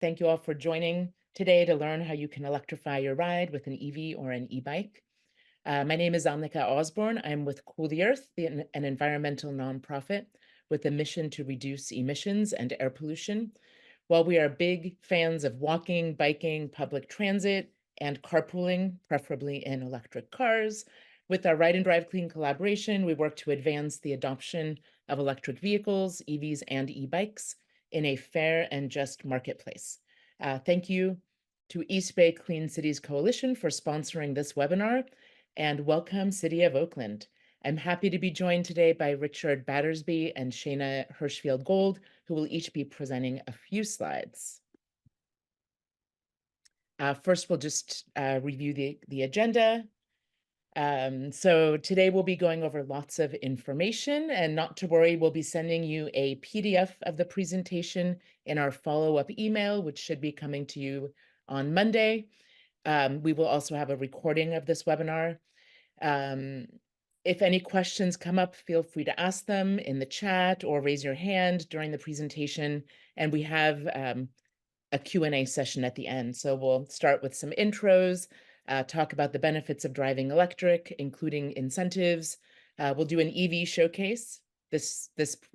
Thank you all for joining today to learn how you can electrify your ride with an EV or an e-bike. My name is Annika Osborne. I'm with Cool the Earth, an environmental nonprofit with a mission to reduce emissions and air pollution. While we are big fans of walking, biking, public transit, and carpooling, preferably in electric cars, with our Ride and Drive Clean collaboration, we work to advance the adoption of electric vehicles, EVs, and e-bikes in a fair and just marketplace. Thank you to East Bay Clean Cities Coalition for sponsoring this webinar, and welcome City of Oakland. I'm happy to be joined today by Richard Battersby and Shayna Hirschfield Gold, who will each be presenting a few slides. First, we'll just review the agenda. So today we'll be going over lots of information, and not to worry, we'll be sending you a PDF of the presentation in our follow-up email, which should be coming to you on Monday. We will also have a recording of this webinar. If any questions come up, feel free to ask them in the chat or raise your hand during the presentation. And we have a Q&A session at the end. So we'll start with some intros, talk about the benefits of driving electric, including incentives. We'll do an EV showcase. This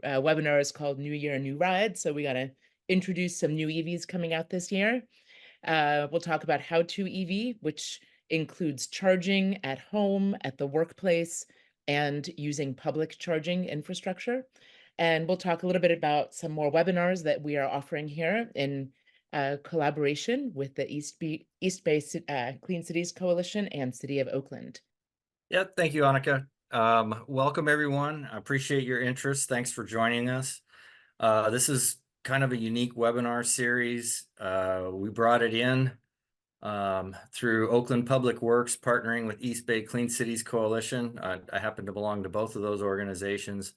webinar is called New Year, New Ride. So we got to introduce some new EVs coming out this year. We'll talk about how-to EV, which includes charging at home, at the workplace, and using public charging infrastructure. And we'll talk a little bit about some more webinars that we are offering here in collaboration with the East Bay Clean Cities Coalition and City of Oakland. Yeah, thank you, Annika. Welcome, everyone. I appreciate your interest. Thanks for joining us. This is kind of a unique webinar series. We brought it in through Oakland Public Works, partnering with East Bay Clean Cities Coalition. I happen to belong to both of those organizations,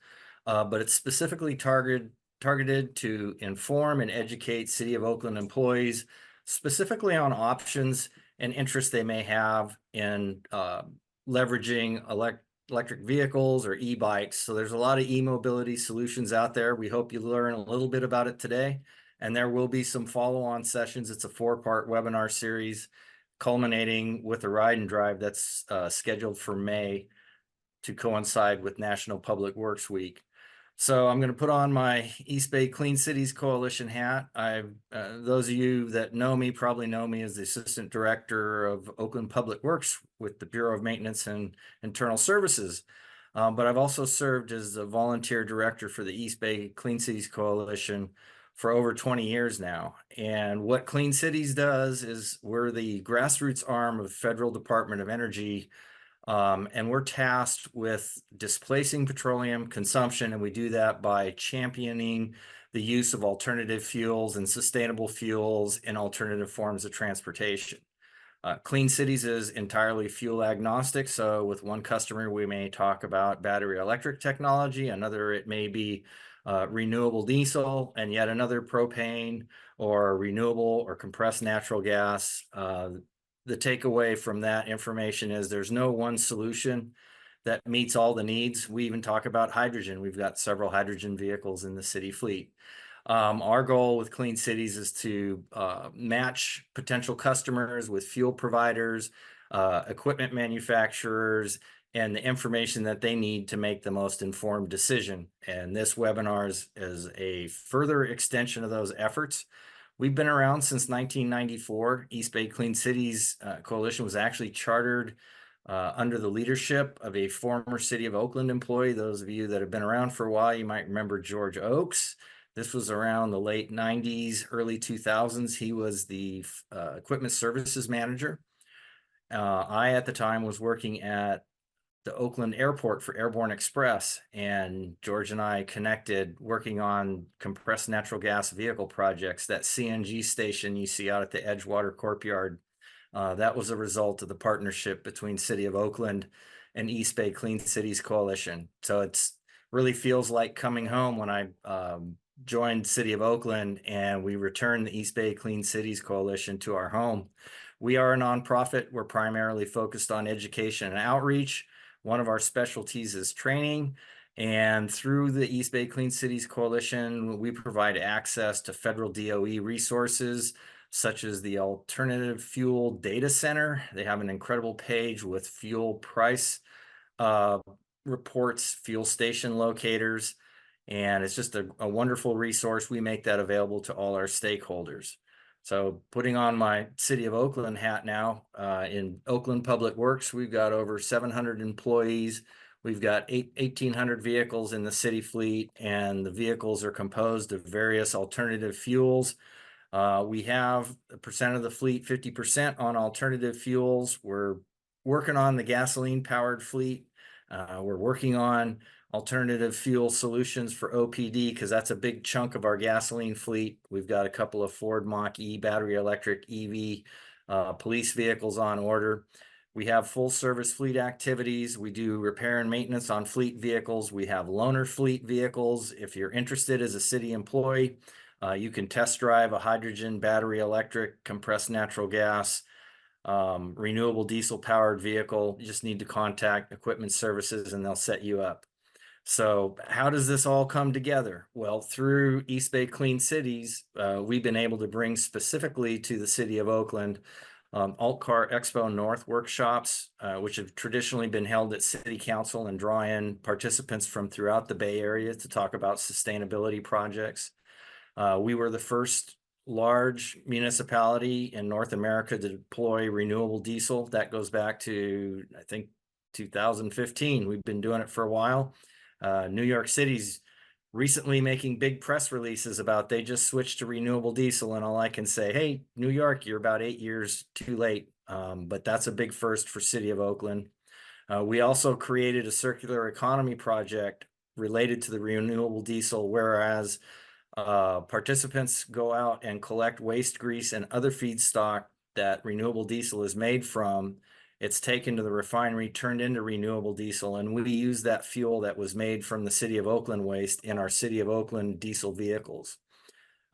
but it's specifically targeted to inform and educate City of Oakland employees, specifically on options and interests they may have in leveraging electric vehicles or e-bikes. So there's a lot of e-mobility solutions out there. We hope you learn a little bit about it today. And there will be some follow-on sessions. It's a 4-part webinar series culminating with a ride and drive that's scheduled for May to coincide with National Public Works Week. So I'm going to put on my East Bay Clean Cities Coalition hat. Those of you that know me probably know me as the Assistant Director of Oakland Public Works with the Bureau of Maintenance and Internal Services. But I've also served as the volunteer director for the East Bay Clean Cities Coalition for over 20 years now. And what Clean Cities does is we're the grassroots arm of the Federal Department of Energy, and we're tasked with displacing petroleum consumption, and we do that by championing the use of alternative fuels and sustainable fuels and alternative forms of transportation. Clean Cities is entirely fuel agnostic, so with one customer we may talk about battery electric technology, another it may be renewable diesel, and yet another propane or renewable or compressed natural gas. The takeaway from that information is there's no one solution that meets all the needs. We even talk about hydrogen. We've got several hydrogen vehicles in the city fleet. Our goal with Clean Cities is to match potential customers with fuel providers, equipment manufacturers, and the information that they need to make the most informed decision. And this webinar is a further extension of those efforts. We've been around since 1994. East Bay Clean Cities Coalition was actually chartered under the leadership of a former City of Oakland employee. Those of you that have been around for a while, you might remember George Oakes. This was around the late 90s, early 2000s. He was the equipment services manager. I, at the time, was working at the Oakland Airport for Airborne Express, and George and I connected working on compressed natural gas vehicle projects. That CNG station you see out at the Edgewater Courtyard, that was a result of the partnership between City of Oakland and East Bay Clean Cities Coalition. So it's really feels like coming home when I joined City of Oakland and we returned the East Bay Clean Cities Coalition to our home. We are a nonprofit. We're primarily focused on education and outreach. One of our specialties is training, And through the East Bay Clean Cities Coalition, we provide access to federal DOE resources, such as the Alternative Fuel Data Center. They have an incredible page with fuel price uh, reports, fuel station locators, and it's just a wonderful resource. We make that available to all our stakeholders. So putting on my City of Oakland hat now, in Oakland Public Works, we've got over 700 employees. We've got 1,800 vehicles in the city fleet, and the vehicles are composed of various alternative fuels. We have a percent of the fleet, 50% on alternative fuels. We're working on the gasoline powered fleet. We're working on alternative fuel solutions for OPD because that's a big chunk of our gasoline fleet. We've got a couple of Ford Mach-E battery electric EV police vehicles on order. We have full service fleet activities. We do repair and maintenance on fleet vehicles. We have loaner fleet vehicles. If you're interested as a city employee, you can test drive a hydrogen, battery electric, compressed natural gas, renewable diesel powered vehicle. You just need to contact Equipment Services and they'll set you up. So how does this all come together? Well, through East Bay Clean Cities, we've been able to bring specifically to the city of Oakland Alt Car Expo North workshops, which have traditionally been held at City Council and draw in participants from throughout the Bay Area to talk about sustainability projects. We were the first large municipality in North America to deploy renewable diesel. That goes back to, I think, 2015. We've been doing it for a while. New York City's recently making big press releases about they just switched to renewable diesel, and all I can say, hey, New York, you're about 8 years too late. But that's a big first for City of Oakland. We also created a circular economy project related to the renewable diesel, whereas participants go out and collect waste grease and other feedstock that renewable diesel is made from. It's taken to the refinery, turned into renewable diesel, and we use that fuel that was made from the City of Oakland waste in our City of Oakland diesel vehicles.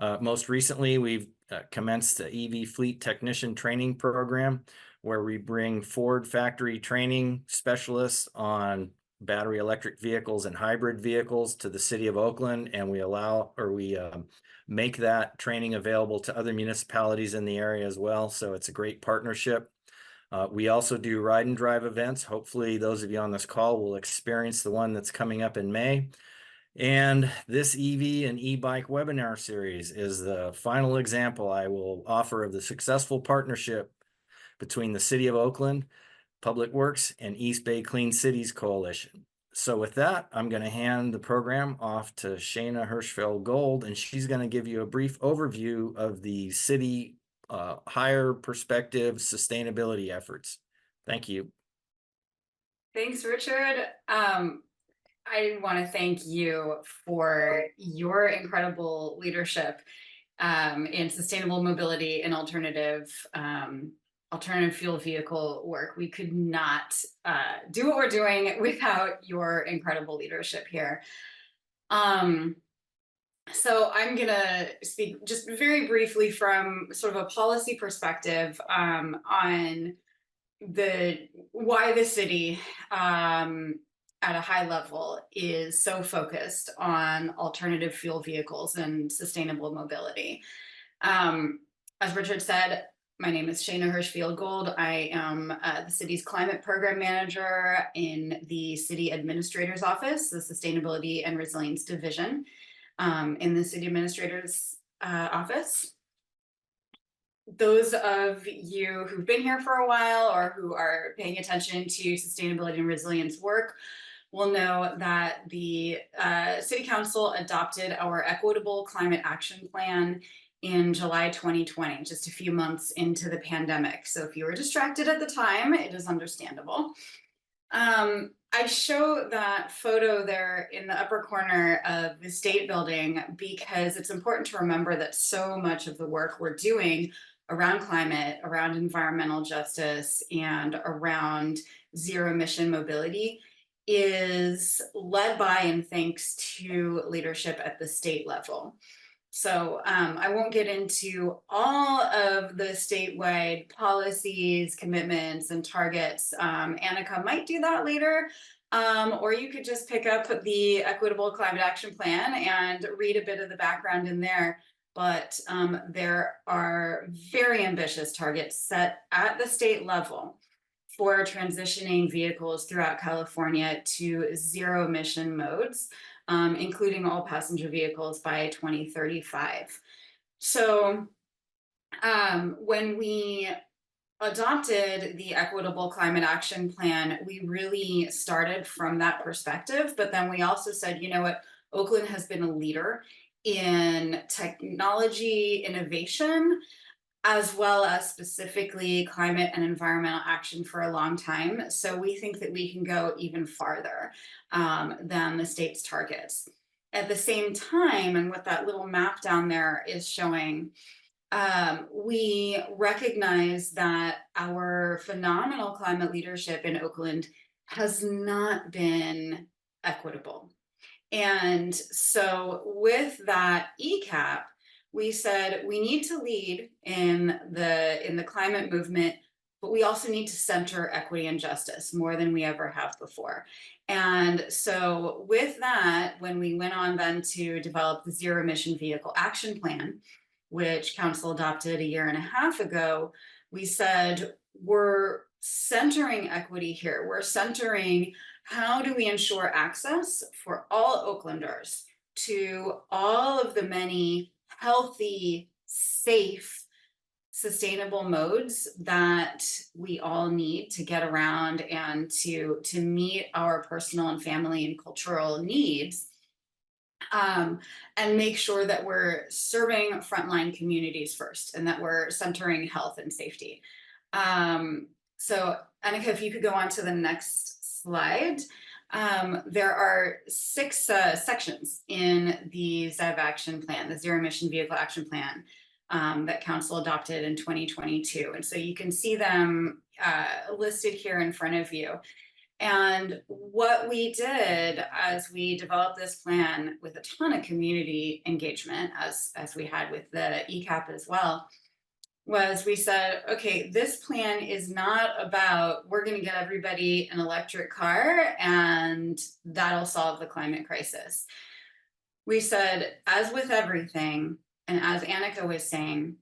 Most recently, we've commenced the EV fleet technician training program where we bring Ford factory training specialists on battery electric vehicles and hybrid vehicles to the City of Oakland, and we make that training available to other municipalities in the area as well. So it's a great partnership. We also do ride and drive events. Hopefully those of you on this call will experience the one that's coming up in May. And this EV and e-bike webinar series is the final example I will offer of the successful partnership between the City of Oakland, Public Works, and East Bay Clean Cities Coalition. So with that, I'm going to hand the program off to Shana Hirschfeld Gold, and she's going to give you a brief overview of the city higher perspective sustainability efforts. Thank you. Thanks, Richard. I want to thank you for your incredible leadership in sustainable mobility and alternative fuel vehicle work. We could not do what we're doing without your incredible leadership here. So I'm gonna speak just very briefly from sort of a policy perspective on why the city at a high level is so focused on alternative fuel vehicles and sustainable mobility. As Richard said, my name is Shana Hirschfield Gold. I am the city's climate program manager in the city administrator's office, the Sustainability and Resilience Division in the city administrator's office. Those of you who've been here for a while or who are paying attention to sustainability and resilience work will know that the City Council adopted our Equitable Climate Action Plan in July 2020, just a few months into the pandemic. So if you were distracted at the time, it is understandable. I show that photo there in the upper corner of the state building because it's important to remember that so much of the work we're doing around climate, around environmental justice, and around zero emission mobility is led by and thanks to leadership at the state level. So I won't get into all of the statewide policies, commitments, and targets. Annika might do that later. Or you could just pick up the Equitable Climate Action Plan and read a bit of the background in there. But there are very ambitious targets set at the state level for transitioning vehicles throughout California to zero emission modes, including all passenger vehicles by 2035. So when we adopted the Equitable Climate Action Plan, we really started from that perspective. But then we also said, you know what, Oakland has been a leader in technology innovation, as well as specifically climate and environmental action for a long time. So we think that we can go even farther than the state's targets. At the same time, and what that little map down there is showing, we recognize that our phenomenal climate leadership in Oakland has not been equitable. And so with that ECAP, we said we need to lead in the climate movement, but we also need to center equity and justice more than we ever have before. And so with that, when we went on then to develop the Zero Emission Vehicle Action Plan, which council adopted a year and a half ago, we said we're centering equity here. We're centering how do we ensure access for all Oaklanders to all of the many healthy, safe, sustainable modes that we all need to get around and to meet our personal and family and cultural needs. And make sure that we're serving frontline communities first and that we're centering health and safety. So Annika, if you could go on to the next slide. There are 6 sections in the ZEV action plan, the Zero Emission Vehicle Action Plan, that council adopted in 2022. And so you can see them listed here in front of you. And what we did as we developed this plan with a ton of community engagement, as we had with the ECAP as well, was we said, okay, this plan is not about we're going to get everybody an electric car and that'll solve the climate crisis. We said, as with everything, and as Annika was saying,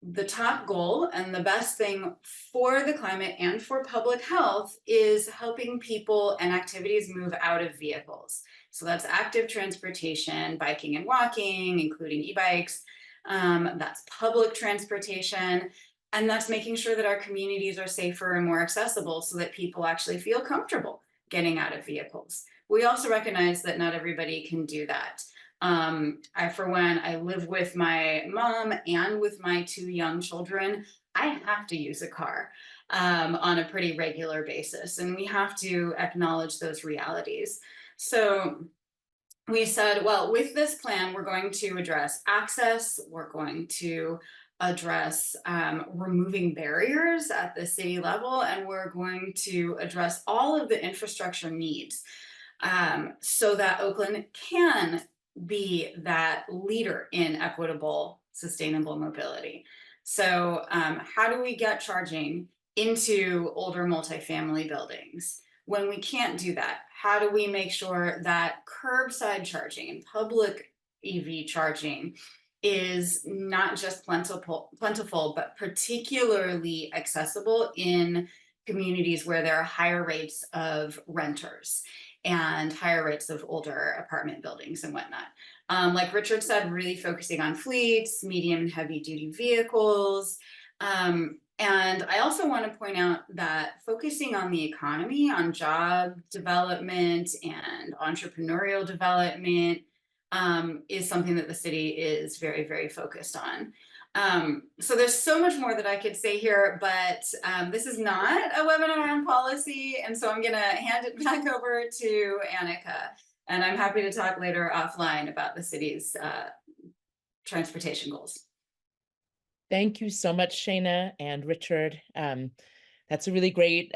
the top goal and the best thing for the climate and for public health is helping people and activities move out of vehicles. So that's active transportation, biking and walking, including e-bikes. That's public transportation. And that's making sure that our communities are safer and more accessible so that people actually feel comfortable getting out of vehicles. We also recognize that not everybody can do that. For one, I live with my mom and with my 2 young children. I have to use a car on a pretty regular basis, and we have to acknowledge those realities. So we said, well, with this plan, we're going to address access, we're going to address removing barriers at the city level, and we're going to address all of the infrastructure needs so that Oakland can be that leader in equitable, sustainable mobility. So how do we get charging into older multifamily buildings? When we can't do that, how do we make sure that curbside charging and public EV charging is not just plentiful, but particularly accessible in communities where there are higher rates of renters and higher rates of older apartment buildings and whatnot. Like Richard said, really focusing on fleets, medium and heavy duty vehicles. And I also want to point out that focusing on the economy, on job development and entrepreneurial development is something that the city is very, very focused on. So there's so much more that I could say here, but this is not a webinar on policy. And so I'm going to hand it back over to Annika, and I'm happy to talk later offline about the city's transportation goals. Thank you so much, Shayna and Richard. That's a really great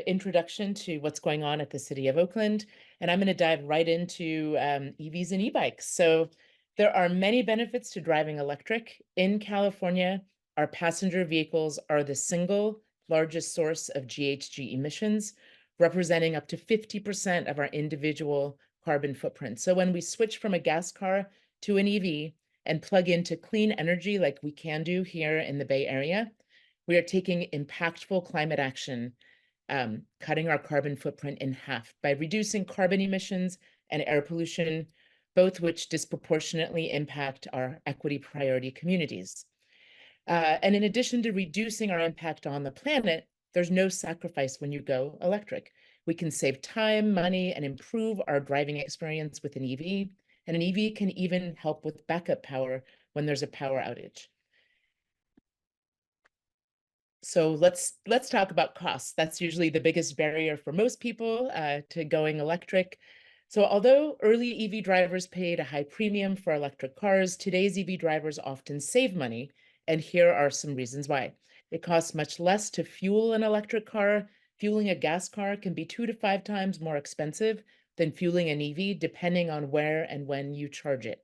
introduction to what's going on at the City of Oakland. And I'm going to dive right into EVs and e-bikes. So there are many benefits to driving electric. In California, our passenger vehicles are the single largest source of GHG emissions, representing up to 50% of our individual carbon footprint. So when we switch from a gas car to an EV and plug into clean energy like we can do here in the Bay Area, we are taking impactful climate action, cutting our carbon footprint in half by reducing carbon emissions and air pollution, both which disproportionately impact our equity priority communities. And in addition to reducing our impact on the planet, there's no sacrifice when you go electric. We can save time, money, and improve our driving experience with an EV. And an EV can even help with backup power when there's a power outage. So let's talk about costs. That's usually the biggest barrier for most people to going electric. So although early EV drivers paid a high premium for electric cars, today's EV drivers often save money. And here are some reasons why. It costs much less to fuel an electric car. Fueling a gas car can be 2 to 5 times more expensive than fueling an EV, depending on where and when you charge it.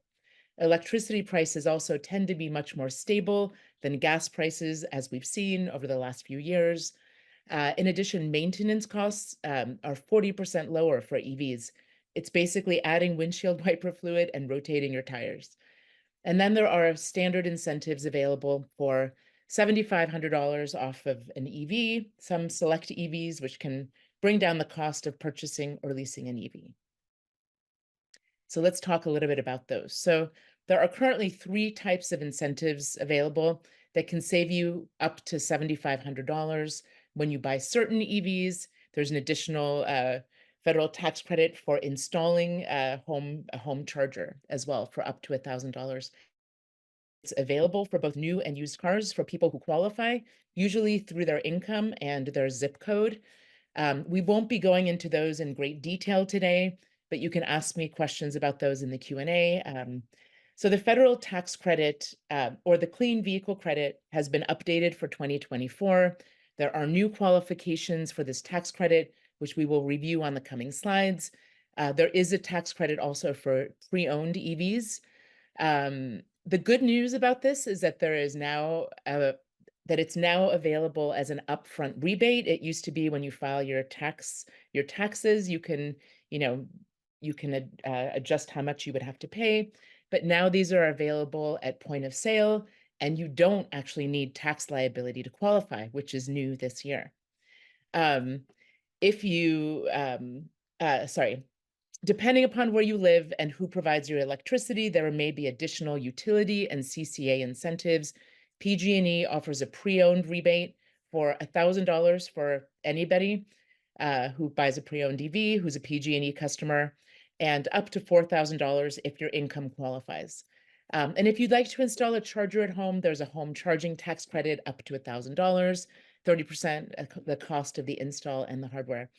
Electricity prices also tend to be much more stable than gas prices, as we've seen over the last few years. In addition, maintenance costs are 40% lower for EVs. It's basically adding windshield wiper fluid and rotating your tires. And then there are standard incentives available for $7,500 off of an EV, some select EVs, which can bring down the cost of purchasing or leasing an EV. So let's talk a little bit about those. So there are currently 3 types of incentives available that can save you up to $7,500 when you buy certain EVs. There's an additional federal tax credit for installing a home charger as well for up to $1,000. It's available for both new and used cars for people who qualify, usually through their income and their zip code. We won't be going into those in great detail today, but you can ask me questions about those in the Q&A. So the federal tax credit or the clean vehicle credit has been updated for 2024. There are new qualifications for this tax credit, which we will review on the coming slides. There is a tax credit also for pre-owned EVs. The good news about this is that there is now it's now available as an upfront rebate. It used to be when you file your taxes, you can, adjust how much you would have to pay. But now these are available at point of sale, and you don't actually need tax liability to qualify, which is new this year. If you, sorry, Depending upon where you live and who provides your electricity, there may be additional utility and CCA incentives. PG&E offers a pre-owned rebate for $1,000 for anybody who buys a pre-owned EV, who's a PG&E customer, and up to $4,000 if your income qualifies. And if you'd like to install a charger at home, there's a home charging tax credit up to $1,000, 30% the cost of the install and the hardware.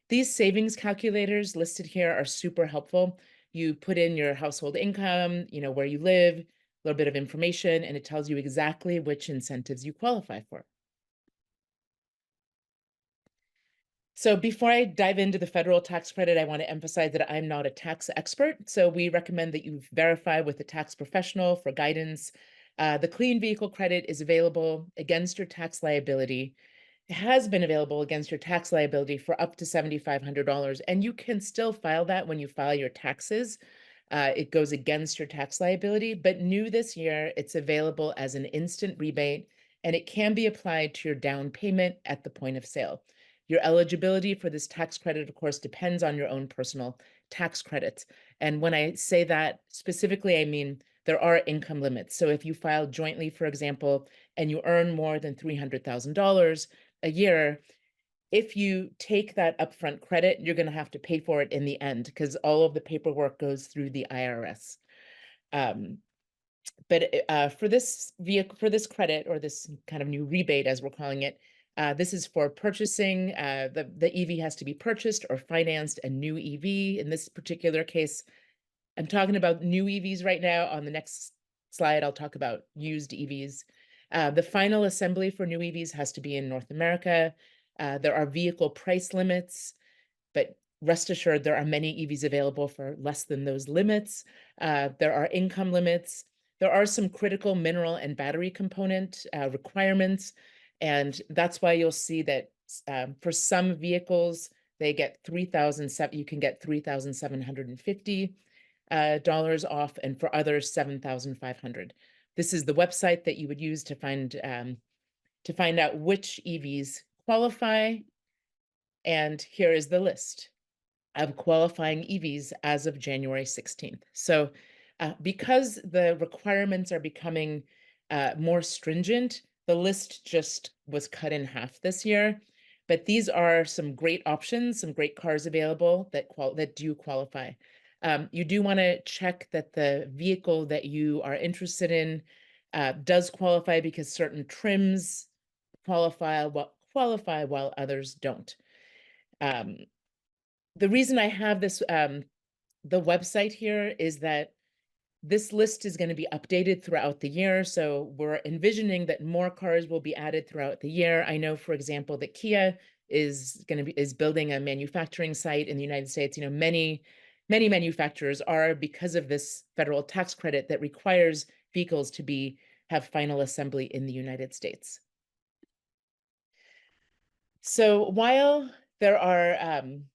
These savings calculators listed here are super helpful. You put in your household income, where you live, a little bit of information, and it tells you exactly which incentives you qualify for. So before I dive into the federal tax credit, I want to emphasize that I'm not a tax expert. So we recommend that you verify with a tax professional for guidance. The clean vehicle credit is available against your tax liability. It has been available against your tax liability for up to $7,500, and you can still file that when you file your taxes. It goes against your tax liability, but new this year, it's available as an instant rebate, and it can be applied to your down payment at the point of sale. Your eligibility for this tax credit, of course, depends on your own personal tax credits. And when I say that specifically, I mean there are income limits. So if you file jointly, for example, and you earn more than $300,000 a year, if you take that upfront credit, you're going to have to pay for it in the end because all of the paperwork goes through the IRS. But for this credit, or this kind of new rebate, as we're calling it, this is for purchasing. The EV has to be purchased or financed, a new EV. In this particular case, I'm talking about new EVs right now. On the next slide, I'll talk about used EVs. The final assembly for new EVs has to be in North America. There are vehicle price limits, but rest assured there are many EVs available for less than those limits. There are income limits. There are some critical mineral and battery component requirements, and that's why you'll see that for some vehicles, they get you can get $3,750 dollars off, and for others, 7,500. This is the website that you would use to find out which EVs qualify, and here is the list of qualifying EVs as of January 16th. So because the requirements are becoming more stringent, the list just was cut in half this year. But these are some great options, some great cars available that do qualify. You do want to check that the vehicle that you are interested in does qualify, because certain trims qualify while others don't. The reason I have this the website here is that this list is going to be updated throughout the year. So we're envisioning that more cars will be added throughout the year. I know, for example, that Kia is building a manufacturing site in the United States. Many manufacturers are, because of this federal tax credit that requires vehicles to have final assembly in the United States. So while there are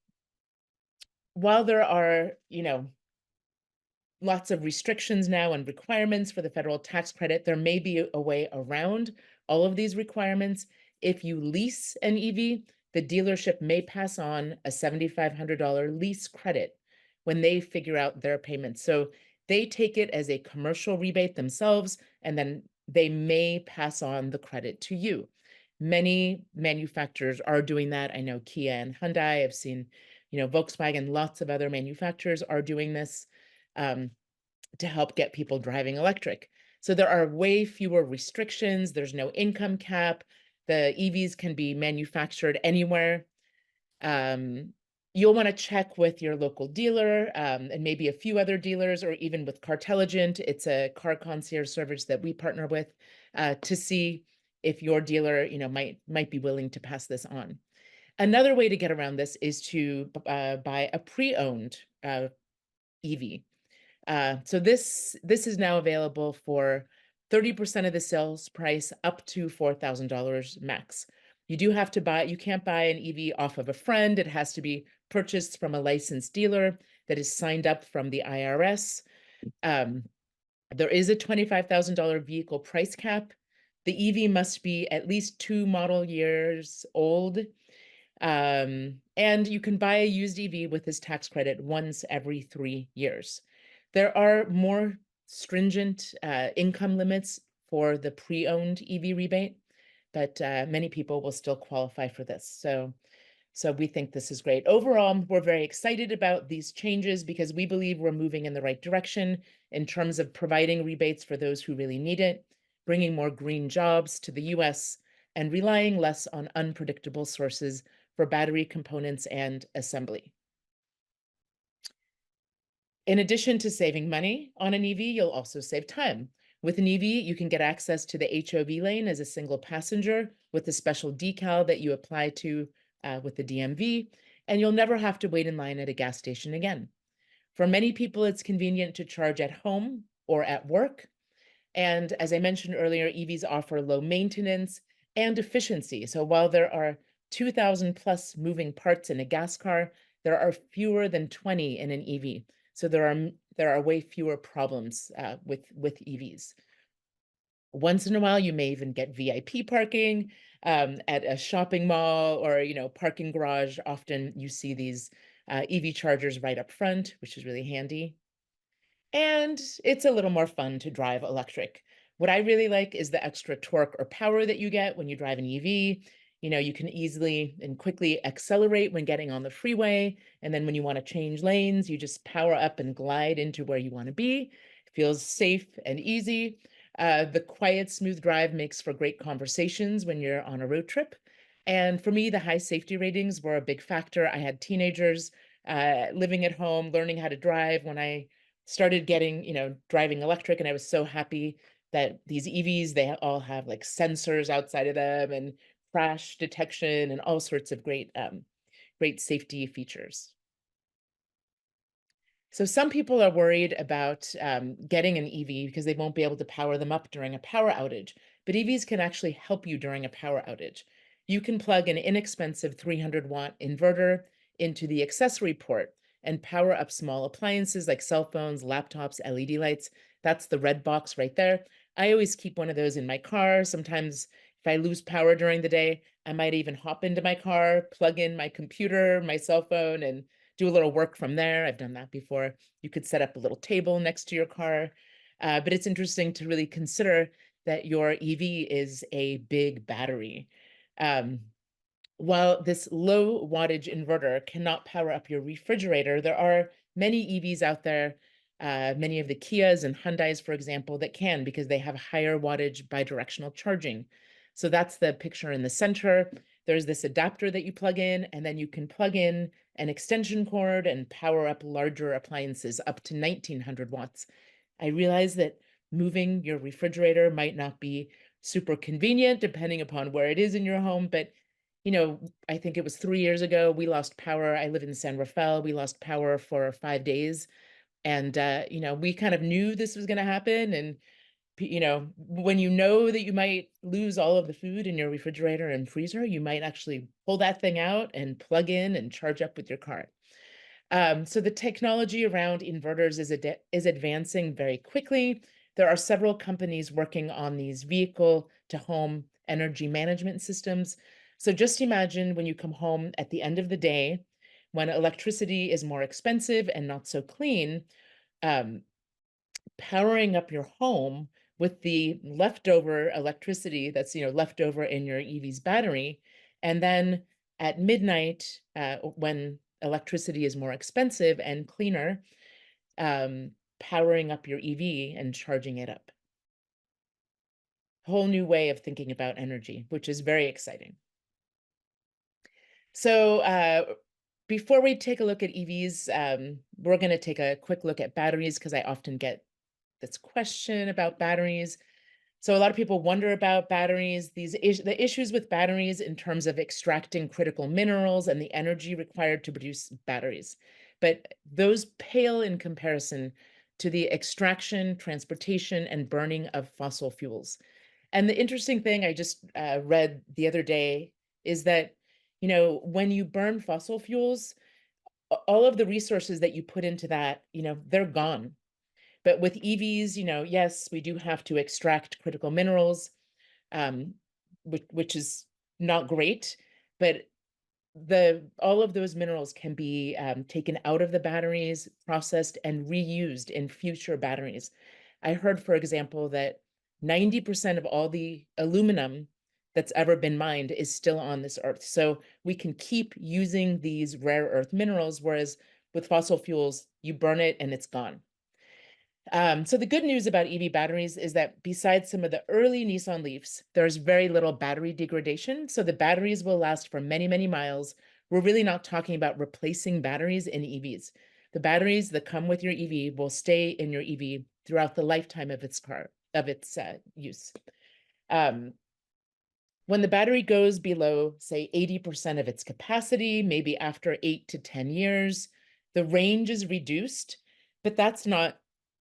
lots of restrictions now and requirements for the federal tax credit, there may be a way around all of these requirements. If you lease an EV, the dealership may pass on a $7,500 lease credit when they figure out their payments. So they take it as a commercial rebate themselves, and then they may pass on the credit to you. Many manufacturers are doing that. I know Kia and Hyundai. I've seen, Volkswagen, lots of other manufacturers are doing this to help get people driving electric. So there are way fewer restrictions. There's no income cap. The EVs can be manufactured anywhere. You'll want to check with your local dealer and maybe a few other dealers, or even with Cartelligent. It's a car concierge service that we partner with to see if your dealer, might be willing to pass this on. Another way to get around this is to buy a pre-owned EV. So this is now available for 30% of the sales price, up to $4,000 max. You can't buy an EV off of a friend. It has to be purchased from a licensed dealer that is signed up from the IRS. There is a $25,000 vehicle price cap. The EV must be at least 2 model years old. And you can buy a used EV with this tax credit once every 3 years. There are more stringent income limits for the pre-owned EV rebate, but many people will still qualify for this. So we think this is great. Overall, we're very excited about these changes because we believe we're moving in the right direction in terms of providing rebates for those who really need it, bringing more green jobs to the US, and relying less on unpredictable sources for battery components and assembly. In addition to saving money on an EV, you'll also save time. With an EV, you can get access to the HOV lane as a single passenger with a special decal that you apply to with the DMV, and you'll never have to wait in line at a gas station again. For many people, it's convenient to charge at home or at work. And as I mentioned earlier, EVs offer low maintenance and efficiency. So while there are 2,000 plus moving parts in a gas car, there are fewer than 20 in an EV. So there are way fewer problems with EVs. Once in a while, you may even get VIP parking at a shopping mall or parking garage. Often you see these EV chargers right up front, which is really handy. And it's a little more fun to drive electric. What I really like is the extra torque or power that you get when you drive an EV. You can easily and quickly accelerate when getting on the freeway. And then when you want to change lanes, you just power up and glide into where you want to be. It feels safe and easy. The quiet, smooth drive makes for great conversations when you're on a road trip. And for me, the high safety ratings were a big factor. I had teenagers living at home, learning how to drive when I started driving electric, and I was so happy that these EVs, they all have like sensors outside of them and crash detection and all sorts of great safety features. So some people are worried about getting an EV because they won't be able to power them up during a power outage, but EVs can actually help you during a power outage. You can plug an inexpensive 300-watt inverter into the accessory port and power up small appliances like cell phones, laptops, LED lights. That's the red box right there. I always keep one of those in my car. Sometimes if I lose power during the day, I might even hop into my car, plug in my computer, my cell phone, and do a little work from there. I've done that before. You could set up a little table next to your car. But it's interesting to really consider that your EV is a big battery. Um, while this low wattage inverter cannot power up your refrigerator, there are many EVs out there, many of the Kias and Hyundais, for example, that can because they have higher wattage bidirectional charging. So that's the picture in the center. There's this adapter that you plug in, and then you can plug in an extension cord and power up larger appliances up to 1900 watts. I realize that moving your refrigerator might not be super convenient depending upon where it is in your home, but I think it was 3 years ago, we lost power. I live in San Rafael. We lost power for 5 days. And, we kind of knew this was going to happen. And, when you know that you might lose all of the food in your refrigerator and freezer, you might actually pull that thing out and plug in and charge up with your car. So the technology around inverters is advancing very quickly. There are several companies working on these vehicle to home energy management systems. So just imagine when you come home at the end of the day, when electricity is more expensive and not so clean, um, powering up your home with the leftover electricity that's left over in your EV's battery, and then at midnight, when electricity is more expensive and cleaner, powering up your EV and charging it up. Whole new way of thinking about energy, which is very exciting. So before we take a look at EVs, we're going to take a quick look at batteries because I often get this question about batteries. So a lot of people wonder about batteries, the issues with batteries in terms of extracting critical minerals and the energy required to produce batteries. But those pale in comparison to the extraction, transportation, and burning of fossil fuels. And the interesting thing I just read the other day is that, when you burn fossil fuels, all of the resources that you put into that, they're gone. But with EVs, yes, we do have to extract critical minerals, um, which is not great, but all of those minerals can be taken out of the batteries, processed, and reused in future batteries. I heard, for example, that 90% of all the aluminum that's ever been mined is still on this earth. So we can keep using these rare earth minerals, whereas with fossil fuels, you burn it and it's gone. So the good news about EV batteries is that besides some of the early Nissan Leafs, there's very little battery degradation. So the batteries will last for many, many miles. We're really not talking about replacing batteries in EVs. The batteries that come with your EV will stay in your EV throughout the lifetime of its use. Um, when the battery goes below, say, 80% of its capacity, maybe after 8 to 10 years, the range is reduced, but that's not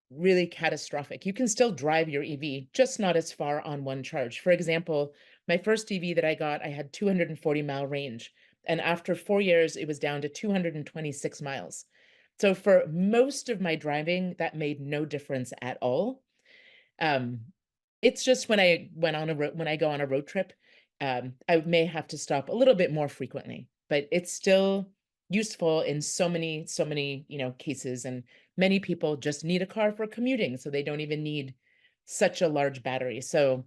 really catastrophic. You can still drive your EV, just not as far on one charge. For example, my first EV that I got, I had 240-mile range, and after 4 years, it was down to 226 miles. So for most of my driving, that made no difference at all. Um, it's just when I go on a road trip, I may have to stop a little bit more frequently, but it's still useful in so many, cases. And many people just need a car for commuting, so they don't even need such a large battery. So,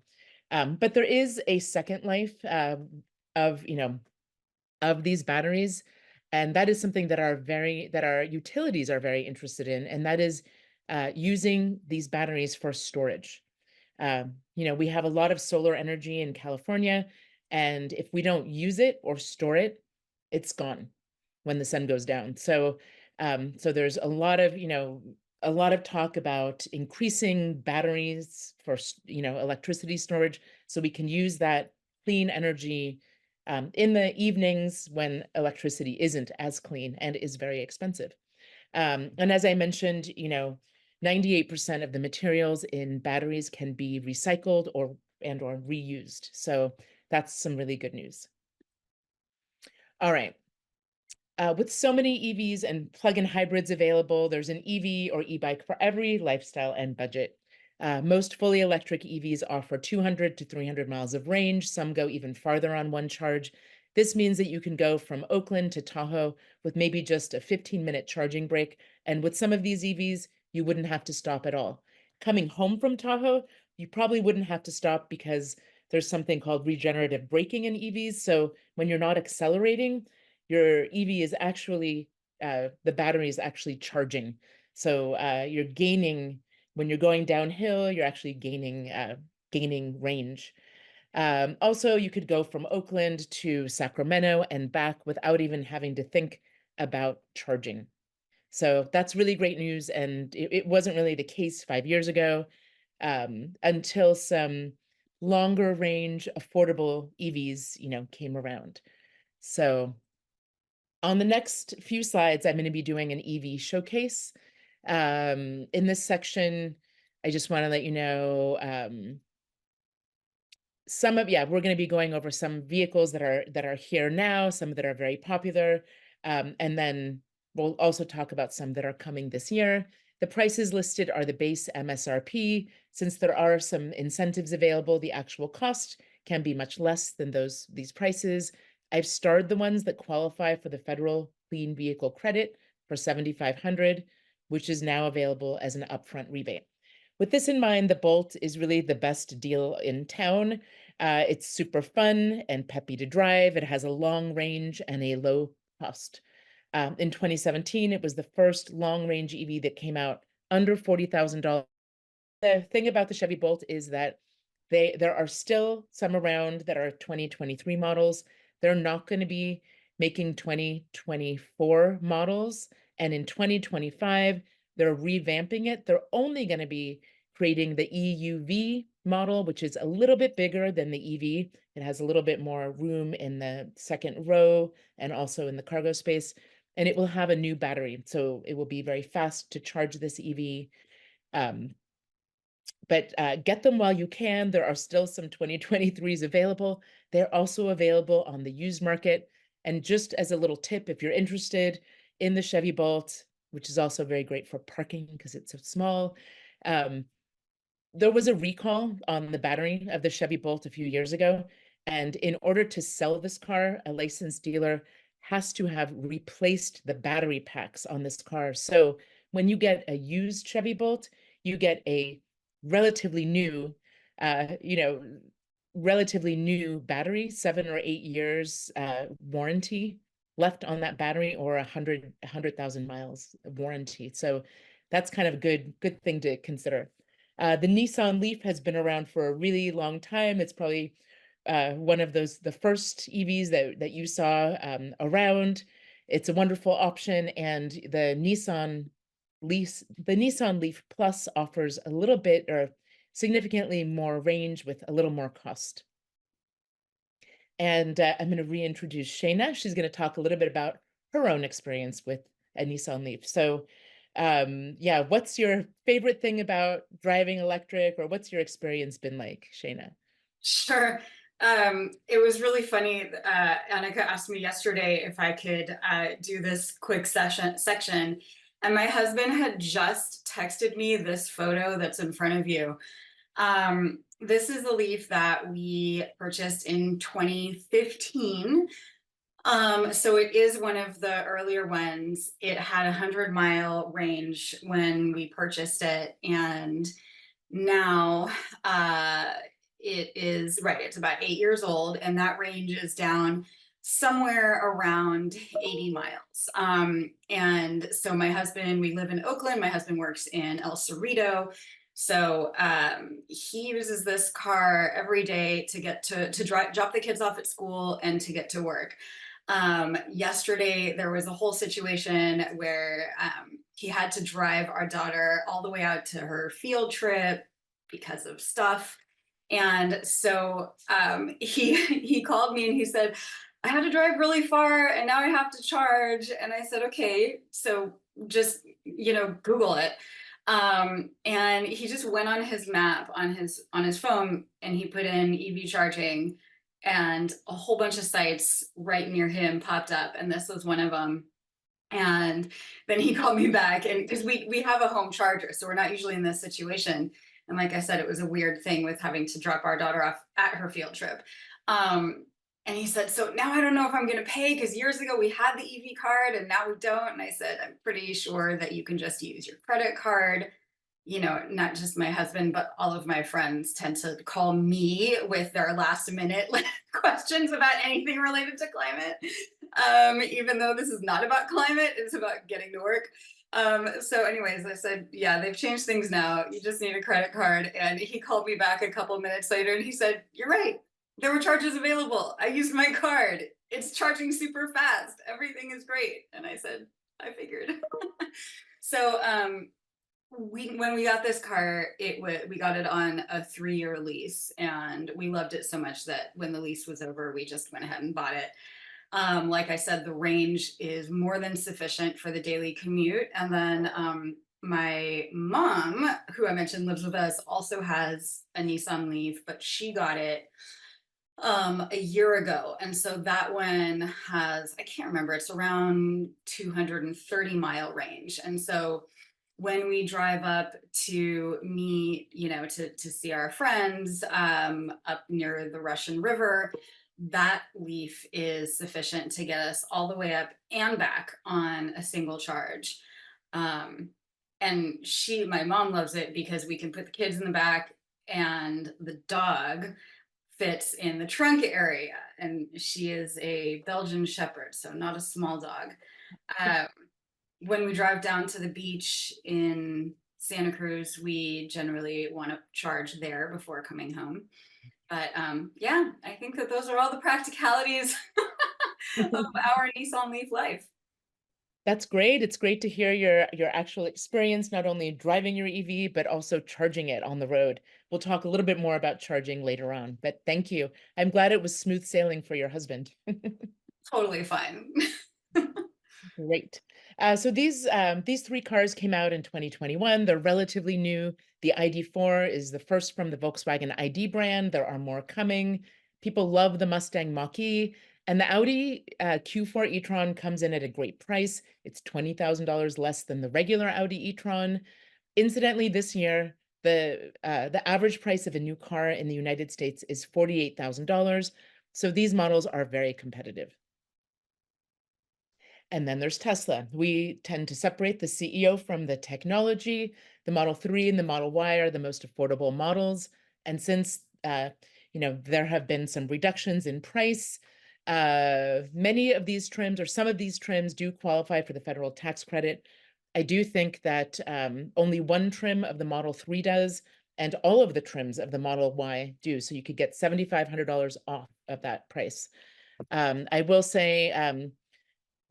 but there is a second life of of these batteries, and that is something that our utilities are very interested in, and that is using these batteries for storage. We have a lot of solar energy in California, and if we don't use it or store it, it's gone when the sun goes down. So there's a lot of talk about increasing batteries for electricity storage, so we can use that clean energy in the evenings when electricity isn't as clean and is very expensive. And as I mentioned, 98% of the materials in batteries can be recycled or reused. So that's some really good news. All right. With so many EVs and plug-in hybrids available, there's an EV or e-bike for every lifestyle and budget. Most fully electric EVs offer 200 to 300 miles of range. Some go even farther on one charge. This means that you can go from Oakland to Tahoe with maybe just a 15-minute charging break. And with some of these EVs, you wouldn't have to stop at all. Coming home from Tahoe, you probably wouldn't have to stop because there's something called regenerative braking in EVs. So when you're not accelerating, your EV is actually, the battery is actually charging. So you're gaining, when you're going downhill, you're actually gaining range. Also, you could go from Oakland to Sacramento and back without even having to think about charging. So that's really great news. And it wasn't really the case 5 years ago, until some longer range affordable EVs, came around. So on the next few slides, I'm going to be doing an EV showcase. In this section, I just want to let you know, we're going to be going over some vehicles that are here now, some that are very popular, and then we'll also talk about some that are coming this year. The prices listed are the base MSRP. Since there are some incentives available, the actual cost can be much less than these prices. I've starred the ones that qualify for the federal clean vehicle credit for $7,500, which is now available as an upfront rebate. With this in mind, the Bolt is really the best deal in town. It's super fun and peppy to drive. It has a long range and a low cost. In 2017, it was the first long range EV that came out under $40,000. The thing about the Chevy Bolt is that there are still some around that are 2023 models. They're not going to be making 2024 models. And in 2025, they're revamping it. They're only going to be creating the EUV model, which is a little bit bigger than the EV. It has a little bit more room in the second row and also in the cargo space. And it will have a new battery. So it will be very fast to charge this EV. But get them while you can. There are still some 2023s available. They're also available on the used market. And just as a little tip, if you're interested in the Chevy Bolt, which is also very great for parking because it's so small, there was a recall on the battery of the Chevy Bolt a few years ago. And in order to sell this car, a licensed dealer has to have replaced the battery packs on this car. So when you get a used Chevy Bolt, you get a relatively new, uh, you know, relatively new battery, 7 or 8 years warranty left on that battery, or 100,000 miles of warranty. So that's kind of a good thing to consider. The Nissan Leaf has been around for a really long time. It's probably one of the first EVs that you saw around. It's a wonderful option, and the Nissan Leaf Plus offers a little bit or significantly more range with a little more cost. And I'm going to reintroduce Shayna. She's going to talk a little bit about her own experience with a Nissan Leaf. So yeah, what's your favorite thing about driving electric, or what's your experience been like, Shayna? Sure. It was really funny. Annika asked me yesterday if I could do this quick section, and my husband had just texted me this photo that's in front of you. This is the Leaf that we purchased in 2015. So it is one of the earlier ones. It had 100-mile range when we purchased it, and now it is right. It's about 8 years old, and that range is down somewhere around 80 miles. And so my husband, we live in Oakland. My husband works in El Cerrito. So he uses this car every day to get to drop the kids off at school and to get to work. Yesterday, there was a whole situation where he had to drive our daughter all the way out to her field trip because of stuff. And so he called me and he said, I had to drive really far and now I have to charge. And I said, okay, so just, Google it. And he just went on his map on his phone and he put in EV charging, and a whole bunch of sites right near him popped up, and this was one of them. And then he called me back, and because we have a home charger, so we're not usually in this situation. And like I said, it was a weird thing with having to drop our daughter off at her field trip. Um, and he said, so now I don't know if I'm going to pay, because years ago we had the EV card and now we don't. And I said, I'm pretty sure that you can just use your credit card. You know, not just my husband, but all of my friends tend to call me with their last minute questions about anything related to climate. Even though this is not about climate, it's about getting to work. So anyways, I said, yeah, they've changed things now. You just need a credit card. And he called me back a couple minutes later and he said, you're right. There were charges available. I used my card. It's charging super fast. Everything is great. And I said, I figured. So when we got this car, we got it on a 3-year lease, and we loved it so much that when the lease was over, we just went ahead and bought it. Like I said, the range is more than sufficient for the daily commute. And then my mom, who I mentioned lives with us, also has a Nissan Leaf, but she got it a year ago. And so that one has, I can't remember, it's around 230-mile range. And so when we drive up to meet, you know, to see our friends up near the Russian River, that Leaf is sufficient to get us all the way up and back on a single charge. And my mom loves it because we can put the kids in the back and the dog fits in the trunk area. And she is a Belgian Shepherd, so not a small dog. When we drive down to the beach in Santa Cruz, we generally want to charge there before coming home. But yeah, I think that those are all the practicalities of our Nissan Leaf life. That's great. It's great to hear your actual experience, not only driving your EV, but also charging it on the road. We'll talk a little bit more about charging later on, but thank you. I'm glad it was smooth sailing for your husband. Totally fine. Great. So these three cars came out in 2021. They're relatively new. The ID.4 is the first from the Volkswagen ID brand. There are more coming. People love the Mustang Mach-E, and the Audi Q4 e-tron comes in at a great price. It's $20,000 less than the regular Audi e-tron. Incidentally, this year, the average price of a new car in the United States is $48,000. So these models are very competitive. And then there's Tesla. We tend to separate the CEO from the technology. The Model 3 and the Model Y are the most affordable models. And since there have been some reductions in price, many of these trims, or some of these trims, do qualify for the federal tax credit. I do think that only one trim of the Model 3 does, and all of the trims of the Model Y do. So you could get $7,500 off of that price. I will say,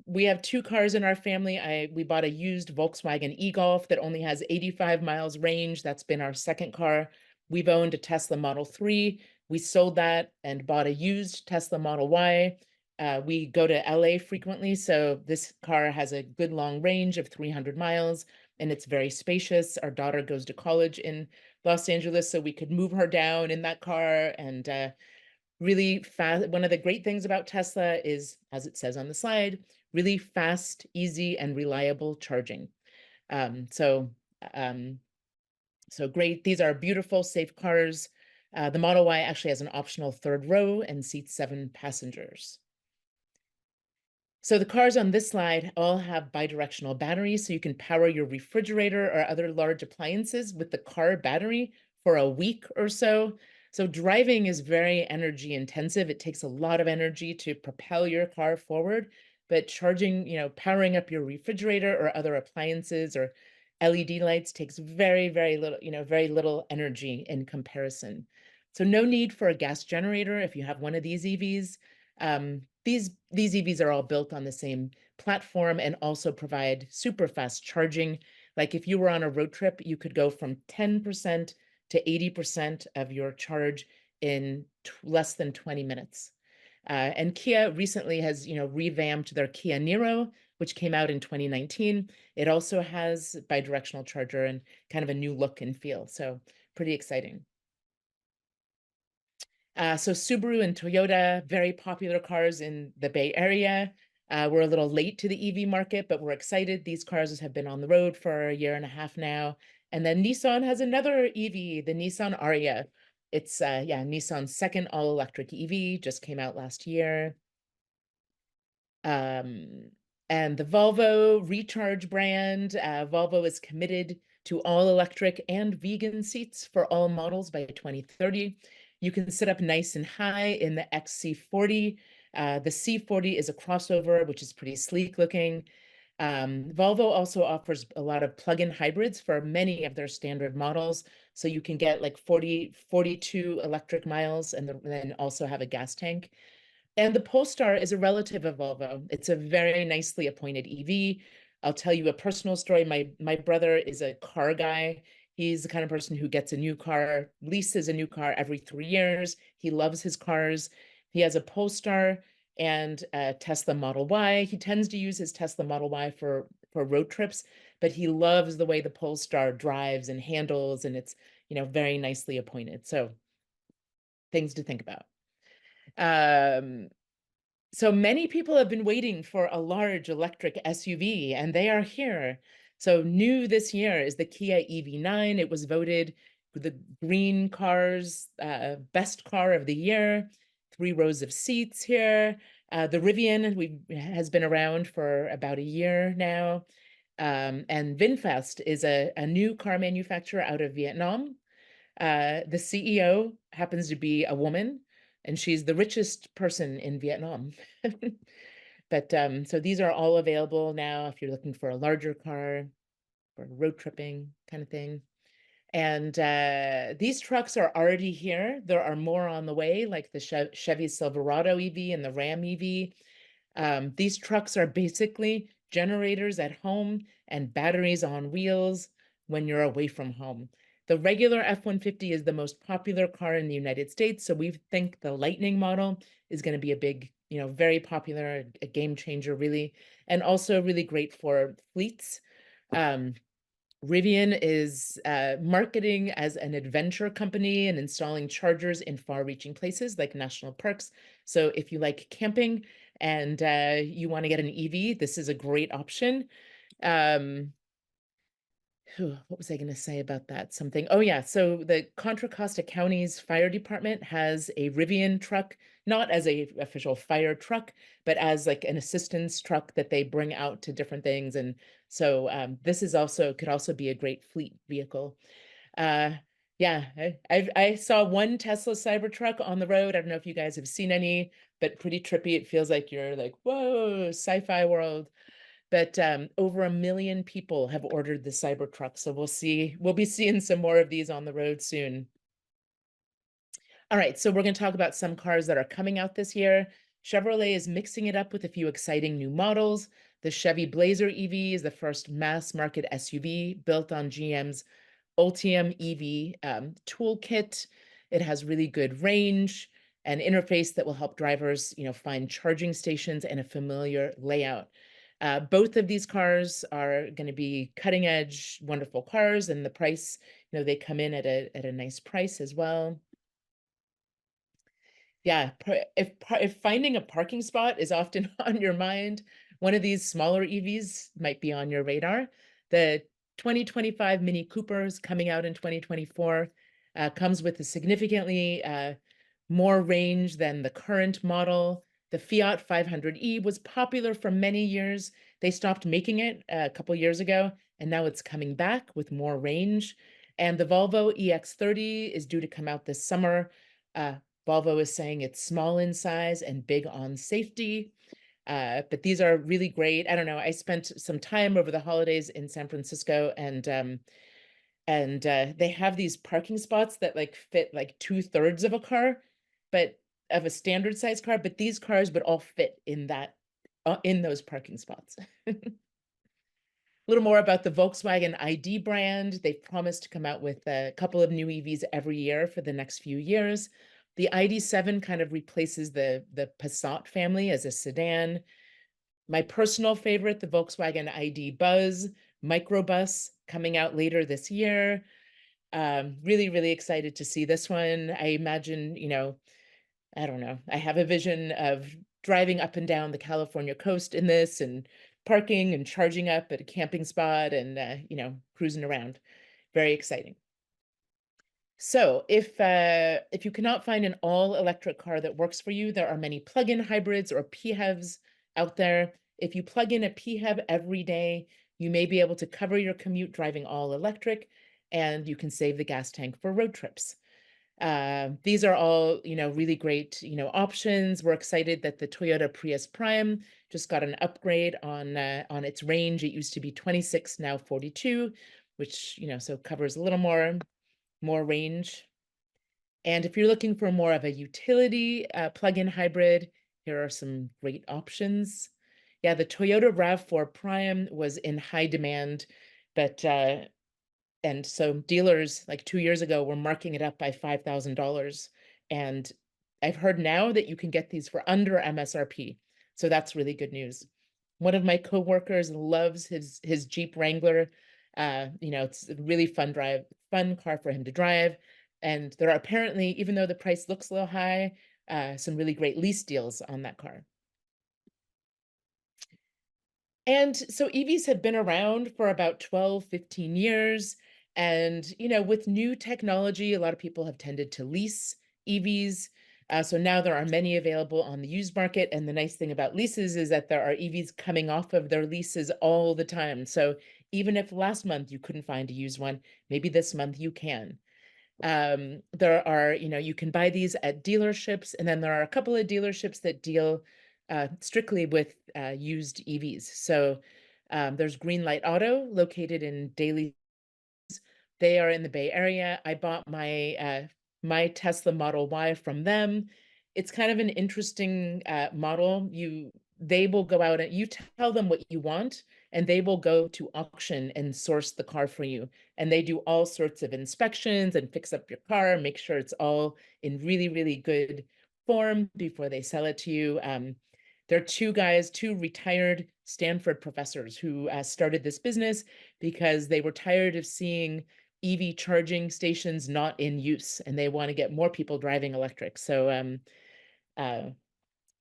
we have two cars in our family. We bought a used Volkswagen e-Golf that only has 85 miles range. That's been our second car. We've owned a Tesla Model 3. We sold that and bought a used Tesla Model Y. We go to LA frequently, so this car has a good long range of 300 miles, and it's very spacious. Our daughter goes to college in Los Angeles, so we could move her down in that car. And really fast. One of the great things about Tesla is, as it says on the slide, really fast, easy, and reliable charging. So great. These are beautiful, safe cars. The Model Y actually has an optional third row and seats 7 passengers. So the cars on this slide all have bidirectional batteries, so you can power your refrigerator or other large appliances with the car battery for a week or so. So driving is very energy intensive. It takes a lot of energy to propel your car forward, but charging, powering up your refrigerator or other appliances or LED lights takes very, very little, very little energy in comparison. So no need for a gas generator if you have one of these EVs. These EVs are all built on the same platform and also provide super fast charging. Like if you were on a road trip, you could go from 10% to 80% of your charge in less than 20 minutes. And Kia recently has, revamped their Kia Niro, which came out in 2019. It also has bidirectional charger and kind of a new look and feel. So pretty exciting. So Subaru and Toyota, very popular cars in the Bay Area. We're a little late to the EV market, but we're excited. These cars have been on the road for a year and a half now. And then Nissan has another EV, the Nissan Ariya. It's Nissan's second all-electric EV, just came out last year. Um, and the Volvo Recharge brand, Volvo is committed to all electric and vegan seats for all models by 2030. You can sit up nice and high in the XC40. The C40 is a crossover, which is pretty sleek looking. Volvo also offers a lot of plug-in hybrids for many of their standard models. So you can get like 42 electric miles and then also have a gas tank. And the Polestar is a relative of Volvo. It's a very nicely appointed EV. I'll tell you a personal story. My brother is a car guy. He's the kind of person who gets a new car, leases a new car every 3 years. He loves his cars. He has a Polestar and a Tesla Model Y. He tends to use his Tesla Model Y for road trips, but he loves the way the Polestar drives and handles, and it's, very nicely appointed. So things to think about. So many people have been waiting for a large electric SUV, and they are here. So new this year is the Kia EV9. It was voted the Green Car's best car of the year. 3 rows of seats here. The Rivian has been around for about a year now. And VinFast is a new car manufacturer out of Vietnam. The CEO happens to be a woman, and she's the richest person in Vietnam. But so these are all available now if you're looking for a larger car for road tripping kind of thing. And these trucks are already here. There are more on the way, like the Chevy Silverado EV and the Ram EV. These trucks are basically generators at home and batteries on wheels when you're away from home. The regular F-150 is the most popular car in the United States, so we think the Lightning model is going to be a big, very popular, a game changer, really, and also really great for fleets. Rivian is marketing as an adventure company and installing chargers in far-reaching places like national parks. So if you like camping and you want to get an EV, this is a great option. What was I going to say about that? Something. Oh, yeah. So the Contra Costa County's fire department has a Rivian truck, not as a official fire truck, but as like an assistance truck that they bring out to different things. And so this is could also be a great fleet vehicle. Yeah, I saw one Tesla Cybertruck on the road. I don't know if you guys have seen any, but pretty trippy. It feels like you're like, whoa, sci-fi world. But over 1 million people have ordered the Cybertruck, so we'll be seeing some more of these on the road soon. All right, so we're going to talk about some cars that are coming out this year. Chevrolet is mixing it up with a few exciting new models. The Chevy Blazer EV is the first mass market SUV built on GM's Ultium EV toolkit. It has really good range, an interface that will help drivers, find charging stations and a familiar layout. Both of these cars are going to be cutting edge, wonderful cars, and the price, they come in at a nice price as well. Yeah, if finding a parking spot is often on your mind, one of these smaller EVs might be on your radar. The 2025 Mini Cooper is coming out in 2024, comes with a significantly more range than the current model. The Fiat 500e was popular for many years. They stopped making it a couple years ago, and now it's coming back with more range. And the Volvo EX30 is due to come out this summer. Volvo is saying it's small in size and big on safety. But these are really great. I don't know. I spent some time over the holidays in San Francisco, and they have these parking spots that like fit like 2/3 of a car, but of a standard size car. But these cars would all fit in those parking spots. A little more about the Volkswagen ID brand. They've promised to come out with a couple of new EVs every year for the next few years. The ID.7 kind of replaces the Passat family as a sedan. My personal favorite, the Volkswagen ID Buzz microbus, coming out later this year. Really, really excited to see this one. I imagine, I don't know. I have a vision of driving up and down the California coast in this and parking and charging up at a camping spot and, cruising around. Very exciting. So if you cannot find an all electric car that works for you, there are many plug-in hybrids or PHEVs out there. If you plug in a PHEV every day, you may be able to cover your commute driving all electric, and you can save the gas tank for road trips. These are all, really great, options. We're excited that the Toyota Prius Prime just got an upgrade on its range. It used to be 26, now 42, which, so covers a little more range. And if you're looking for more of a utility plug-in hybrid, here are some great options. Yeah, the Toyota RAV4 Prime was in high demand, but and so dealers like 2 years ago were marking it up by $5,000. And I've heard now that you can get these for under MSRP. So that's really good news. One of my coworkers loves his Jeep Wrangler. It's a really fun car for him to drive. And there are apparently, even though the price looks a little high, some really great lease deals on that car. And so EVs have been around for about 12, 15 years. And, with new technology, a lot of people have tended to lease EVs. So now there are many available on the used market. And the nice thing about leases is that there are EVs coming off of their leases all the time. So even if last month you couldn't find a used one, maybe this month you can. There are, you can buy these at dealerships, and then there are a couple of dealerships that deal strictly with used EVs. So there's Greenlight Auto located in Daly. They are in the Bay Area. I bought my Tesla Model Y from them. It's kind of an interesting model. They will go out and you tell them what you want, and they will go to auction and source the car for you. And they do all sorts of inspections and fix up your car, make sure it's all in really, really good form before they sell it to you. There are two guys, two retired Stanford professors who started this business because they were tired of seeing EV charging stations not in use, and they want to get more people driving electric. So uh,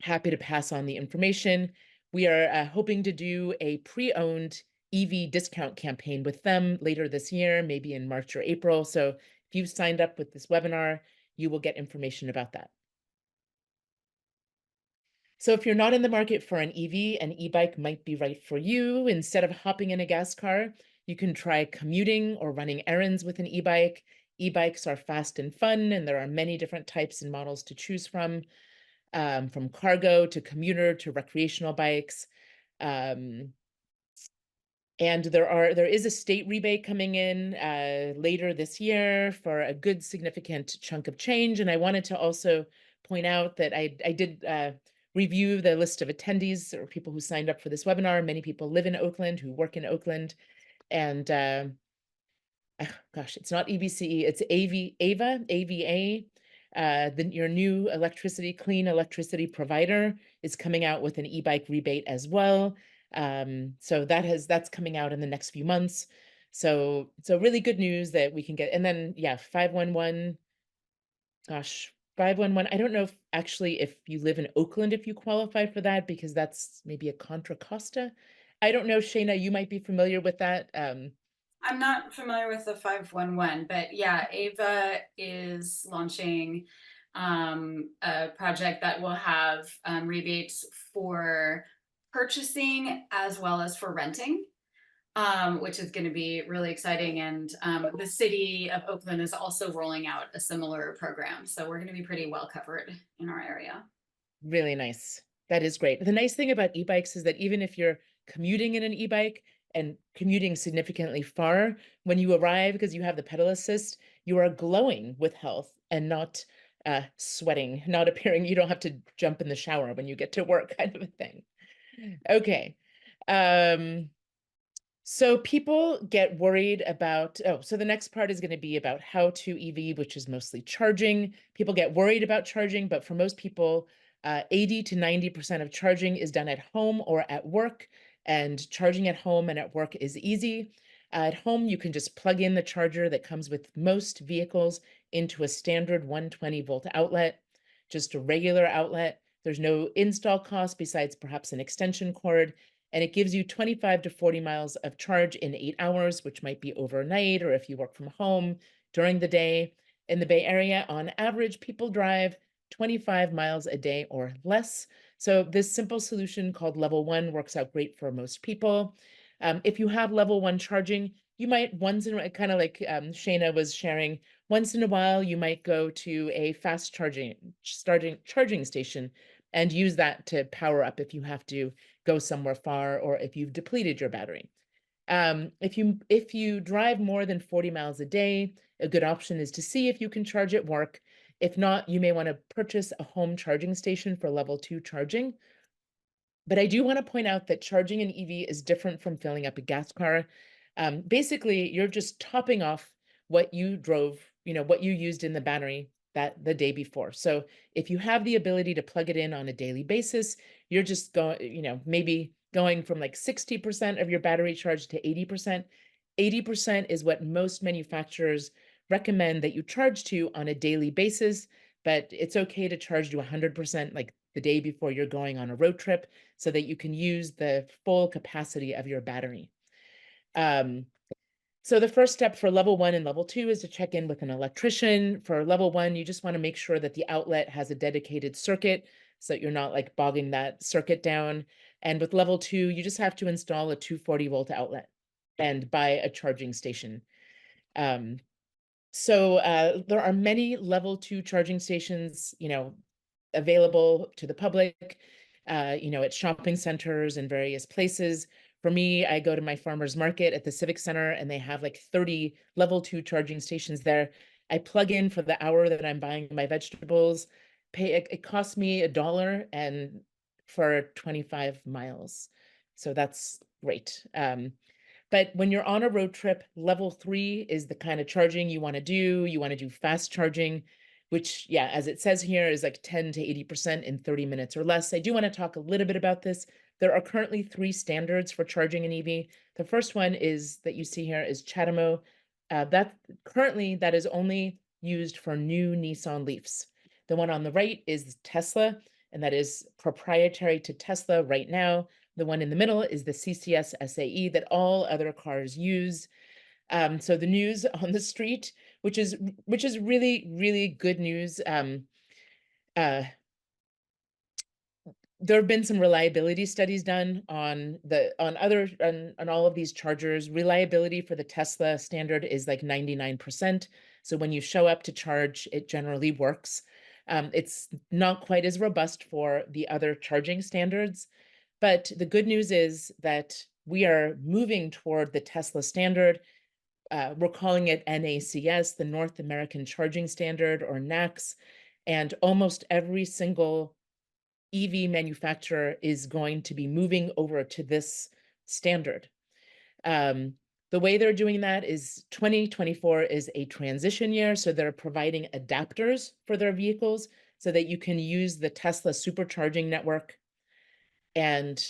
happy to pass on the information. We are hoping to do a pre-owned EV discount campaign with them later this year, maybe in March or April. So if you've signed up with this webinar, you will get information about that. So if you're not in the market for an EV, an e-bike might be right for you. Instead of hopping in a gas car, you can try commuting or running errands with an e-bike. E-bikes are fast and fun, and there are many different types and models to choose from cargo to commuter to recreational bikes. And there is a state rebate coming in later this year for a good significant chunk of change. And I wanted to also point out that I did review the list of attendees or people who signed up for this webinar. Many people live in Oakland, who work in Oakland. And gosh, it's not EBCE, it's AVA. Your new clean electricity provider is coming out with an e-bike rebate as well. So that's coming out in the next few months. So really good news that we can get. And then, yeah, 511, gosh, 511. I don't know if you live in Oakland, if you qualify for that, because that's maybe a Contra Costa. I don't know, Shayna, you might be familiar with that. I'm not familiar with the 511, but yeah, Ava is launching a project that will have rebates for purchasing as well as for renting, which is going to be really exciting. And the city of Oakland is also rolling out a similar program. So we're going to be pretty well covered in our area. Really nice. That is great. The nice thing about e-bikes is that even if you're commuting in an e-bike and commuting significantly far, when you arrive, because you have the pedal assist, you are glowing with health and not sweating, not appearing, you don't have to jump in the shower when you get to work, kind of a thing. Okay. So people get worried about, so the next part is going to be about how to EV, which is mostly charging. People get worried about charging, but for most people, 80 to 90% of charging is done at home or at work, and charging at home and at work is easy. At home, you can just plug in the charger that comes with most vehicles into a standard 120 volt outlet. just a regular outlet. There's no install cost besides perhaps an extension cord, and it gives you 25 to 40 miles of charge in 8 hours, which might be overnight or if you work from home during the day. In the Bay Area, on average, people drive 25 miles a day or less. So this simple solution called Level 1 works out great for most people. If you have Level 1 charging, you might once in a kind of like Shayna was sharing, once in a while you might go to a fast charging station and use that to power up if you have to go somewhere far or if you've depleted your battery. If you drive more than 40 miles a day, a good option is to see if you can charge at work. If not, you may want to purchase a home charging station for level 2 charging. But I do want to point out that charging an EV is different from filling up a gas car. Basically, you're just topping off what you drove, what you used in the battery that the day before. So if you have the ability to plug it in on a daily basis, you're just going, maybe going from like 60% of your battery charge to 80%. 80% is what most manufacturers recommend that you charge to on a daily basis, but it's okay to charge to 100% like the day before you're going on a road trip so that you can use the full capacity of your battery. So the first step for level 1 and level 2 is to check in with an electrician. For level 1, you just want to make sure that the outlet has a dedicated circuit so that you're not like bogging that circuit down. And with level 2, you just have to install a 240-volt outlet and buy a charging station. So there are many level 2 charging stations, available to the public, at shopping centers and various places. For me, I go to my farmer's market at the Civic Center and they have like 30 level 2 charging stations there. I plug in for the hour that I'm buying my vegetables. It costs me $1 and for 25 miles. So that's great. But when you're on a road trip, level 3 is the kind of charging you want to do. You want to do fast charging, which, yeah, as it says here, is like 10 to 80% in 30 minutes or less. I do want to talk a little bit about this. There are currently 3 standards for charging an EV. The first one is that you see here is CHAdeMO. That is only used for new Nissan Leafs. The one on the right is Tesla, and that is proprietary to Tesla right now. The one in the middle is the CCS SAE that all other cars use. So the news on the street, which is really, really good news. There have been some reliability studies done on all of these chargers. Reliability for the Tesla standard is like 99%. So when you show up to charge, it generally works. It's not quite as robust for the other charging standards. But the good news is that we are moving toward the Tesla standard. We're calling it NACS, the North American Charging Standard, or NACS. And almost every single EV manufacturer is going to be moving over to this standard. The way they're doing that is 2024 is a transition year. So they're providing adapters for their vehicles so that you can use the Tesla supercharging network. And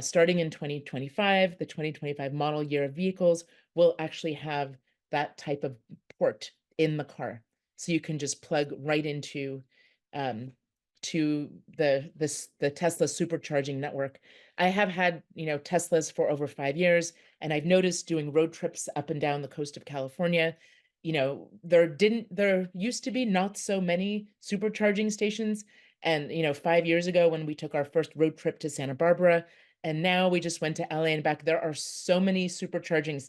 starting in 2025, the 2025 model year vehicles will actually have that type of port in the car. So you can just plug right into to the Tesla supercharging network. I have had, Teslas for over 5 years, and I've noticed doing road trips up and down the coast of California, there used to be not so many supercharging stations. And, 5 years ago when we took our first road trip to Santa Barbara, and now we just went to LA and back, there are so many supercharging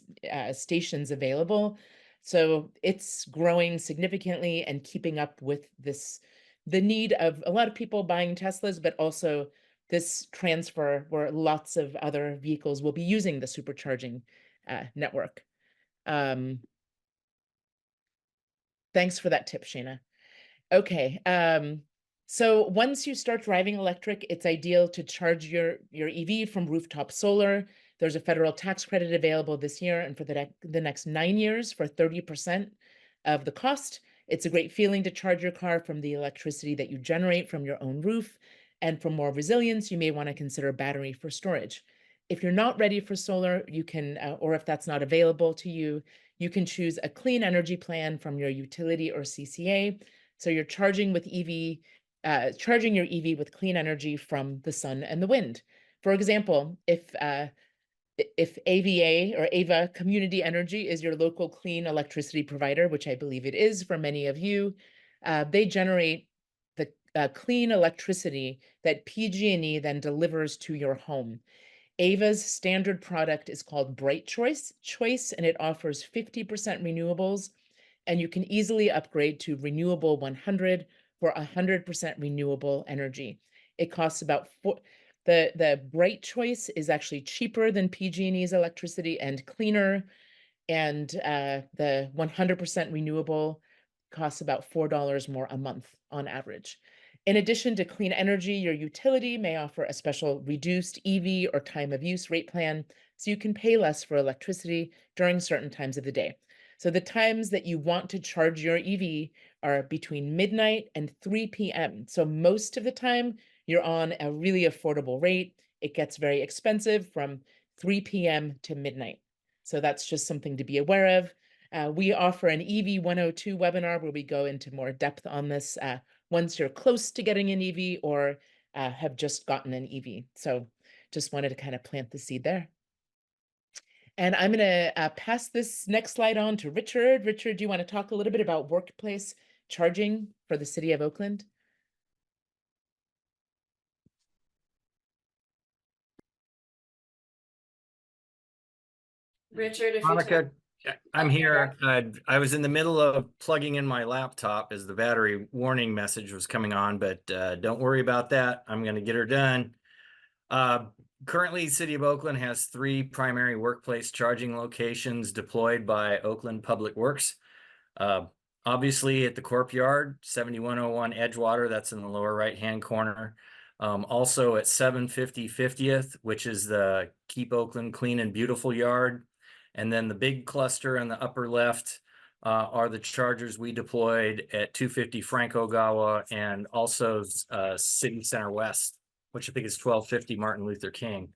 stations available. So it's growing significantly and keeping up with the need of a lot of people buying Teslas, but also this transfer where lots of other vehicles will be using the supercharging network. Thanks for that tip, Shayna. Okay. So once you start driving electric, it's ideal to charge your EV from rooftop solar. There's a federal tax credit available this year and for the next 9 years for 30% of the cost. It's a great feeling to charge your car from the electricity that you generate from your own roof. And for more resilience, you may want to consider battery for storage. If you're not ready for solar, you can, or if that's not available to you, you can choose a clean energy plan from your utility or CCA. So you're charging with EV charging your EV with clean energy from the sun and the wind. For example, if AVA or AVA Community Energy is your local clean electricity provider, which I believe it is for many of you, they generate the clean electricity that PG&E then delivers to your home. AVA's standard product is called Bright Choice, and it offers 50% renewables, and you can easily upgrade to Renewable 100 for 100% renewable energy. It costs about the Bright Choice is actually cheaper than PG&E's electricity and cleaner, and the 100% renewable costs about $4 more a month on average. In addition to clean energy, your utility may offer a special reduced EV or time of use rate plan, so you can pay less for electricity during certain times of the day. So the times that you want to charge your EV are between midnight and 3 p.m. So most of the time, you're on a really affordable rate. It gets very expensive from 3 p.m. to midnight. So that's just something to be aware of. We offer an EV 102 webinar where we go into more depth on this once you're close to getting an EV or have just gotten an EV. So just wanted to kind of plant the seed there. And I'm going to pass this next slide on to Richard. Richard, do you want to talk a little bit about workplace charging for the city of Oakland? Richard, if Monica, I'm here. I was in the middle of plugging in my laptop as the battery warning message was coming on, but don't worry about that. I'm going to get her done. Currently, City of Oakland has 3 primary workplace charging locations deployed by Oakland Public Works. Obviously at the Corp Yard, 7101 Edgewater, that's in the lower right-hand corner. Also at 750 50th, which is the Keep Oakland Clean and Beautiful Yard. And then the big cluster in the upper left are the chargers we deployed at 250 Frank Ogawa and also City Center West, which I think is 1250 Martin Luther King.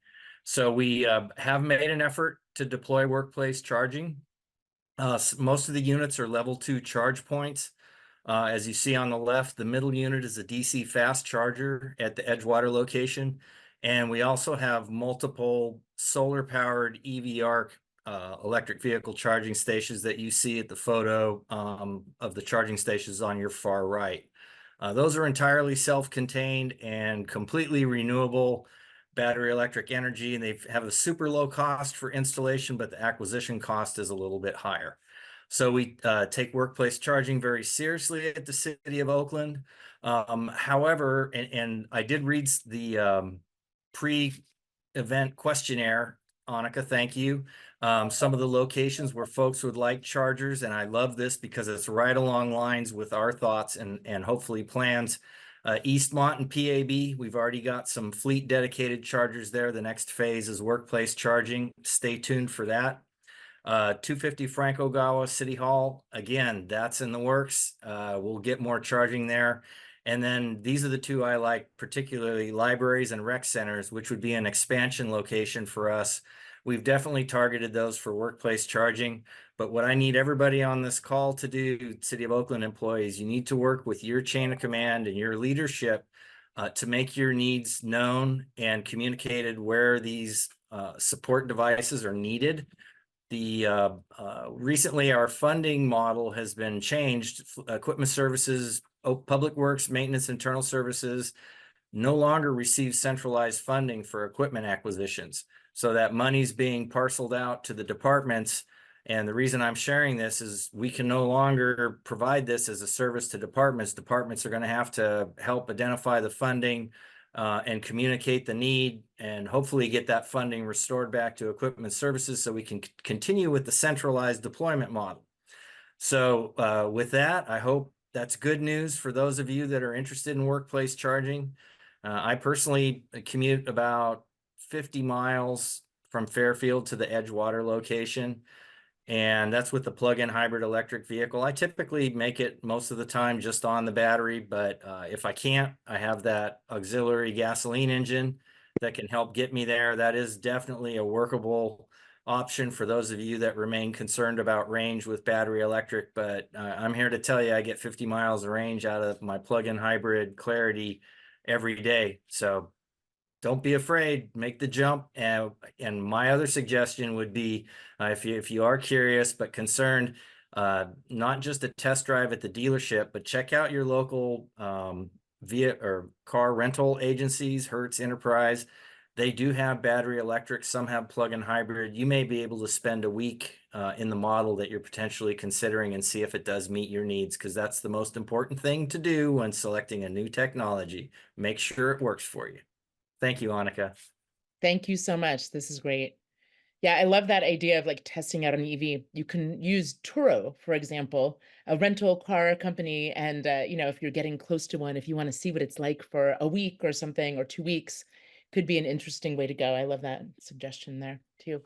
So we have made an effort to deploy workplace charging. Most of the units are level 2 charge points. As you see on the left, the middle unit is a DC fast charger at the Edgewater location. And we also have multiple solar powered EV ARC electric vehicle charging stations that you see at the photo of the charging stations on your far right. Those are entirely self-contained and completely renewable battery electric energy, and they have a super low cost for installation, but the acquisition cost is a little bit higher. So we take workplace charging very seriously at the City of Oakland. However, and I did read the pre-event questionnaire, Annika, thank you. Some of the locations where folks would like chargers, and I love this because it's right along lines with our thoughts and hopefully plans. Eastmont and PAB, we've already got some fleet dedicated chargers there. The next phase is workplace charging. Stay tuned for that. 250 Frank Ogawa City Hall, again, that's in the works. We'll get more charging there. And then these are the 2 I like, particularly libraries and rec centers, which would be an expansion location for us. We've definitely targeted those for workplace charging. But what I need everybody on this call to do, City of Oakland employees, you need to work with your chain of command and your leadership to make your needs known and communicated where these support devices are needed. Recently our funding model has been changed. Equipment services, public works, maintenance, internal services no longer receive centralized funding for equipment acquisitions. So that money's being parceled out to the departments. And the reason I'm sharing this is we can no longer provide this as a service to departments. Departments are going to have to help identify the funding and communicate the need and hopefully get that funding restored back to equipment services so we can continue with the centralized deployment model. So with that, I hope that's good news for those of you that are interested in workplace charging. I personally commute about 50 miles from Fairfield to the Edgewater location, and that's with the plug-in hybrid electric vehicle. I typically make it most of the time just on the battery, but if I can't, I have that auxiliary gasoline engine that can help get me there. That is definitely a workable option for those of you that remain concerned about range with battery electric, but I'm here to tell you I get 50 miles of range out of my plug-in hybrid Clarity every day. So don't be afraid, make the jump. And my other suggestion would be, if you are curious but concerned, not just a test drive at the dealership, but check out your local car rental agencies, Hertz, Enterprise. They do have battery electric, some have plug-in hybrid. You may be able to spend a week in the model that you're potentially considering and see if it does meet your needs, because that's the most important thing to do when selecting a new technology. Make sure it works for you. Thank you, Annika. Thank you so much. This is great. Yeah, I love that idea of like testing out an EV. You can use Turo, for example, a rental car company. And, if you're getting close to one, if you want to see what it's like for a week or something, or 2 weeks, could be an interesting way to go. I love that suggestion there too.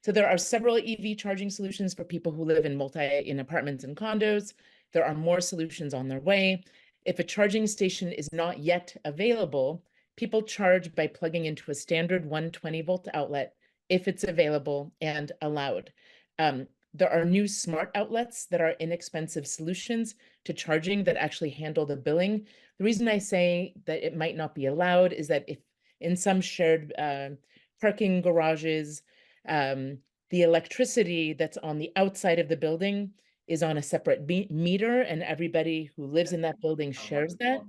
So there are several EV charging solutions for people who live in apartments and condos. There are more solutions on their way. If a charging station is not yet available, people charge by plugging into a standard 120-volt outlet if it's available and allowed. There are new smart outlets that are inexpensive solutions to charging that actually handle the billing. The reason I say that it might not be allowed is that if in some shared parking garages, the electricity that's on the outside of the building is on a separate meter, and everybody who lives in that building shares that.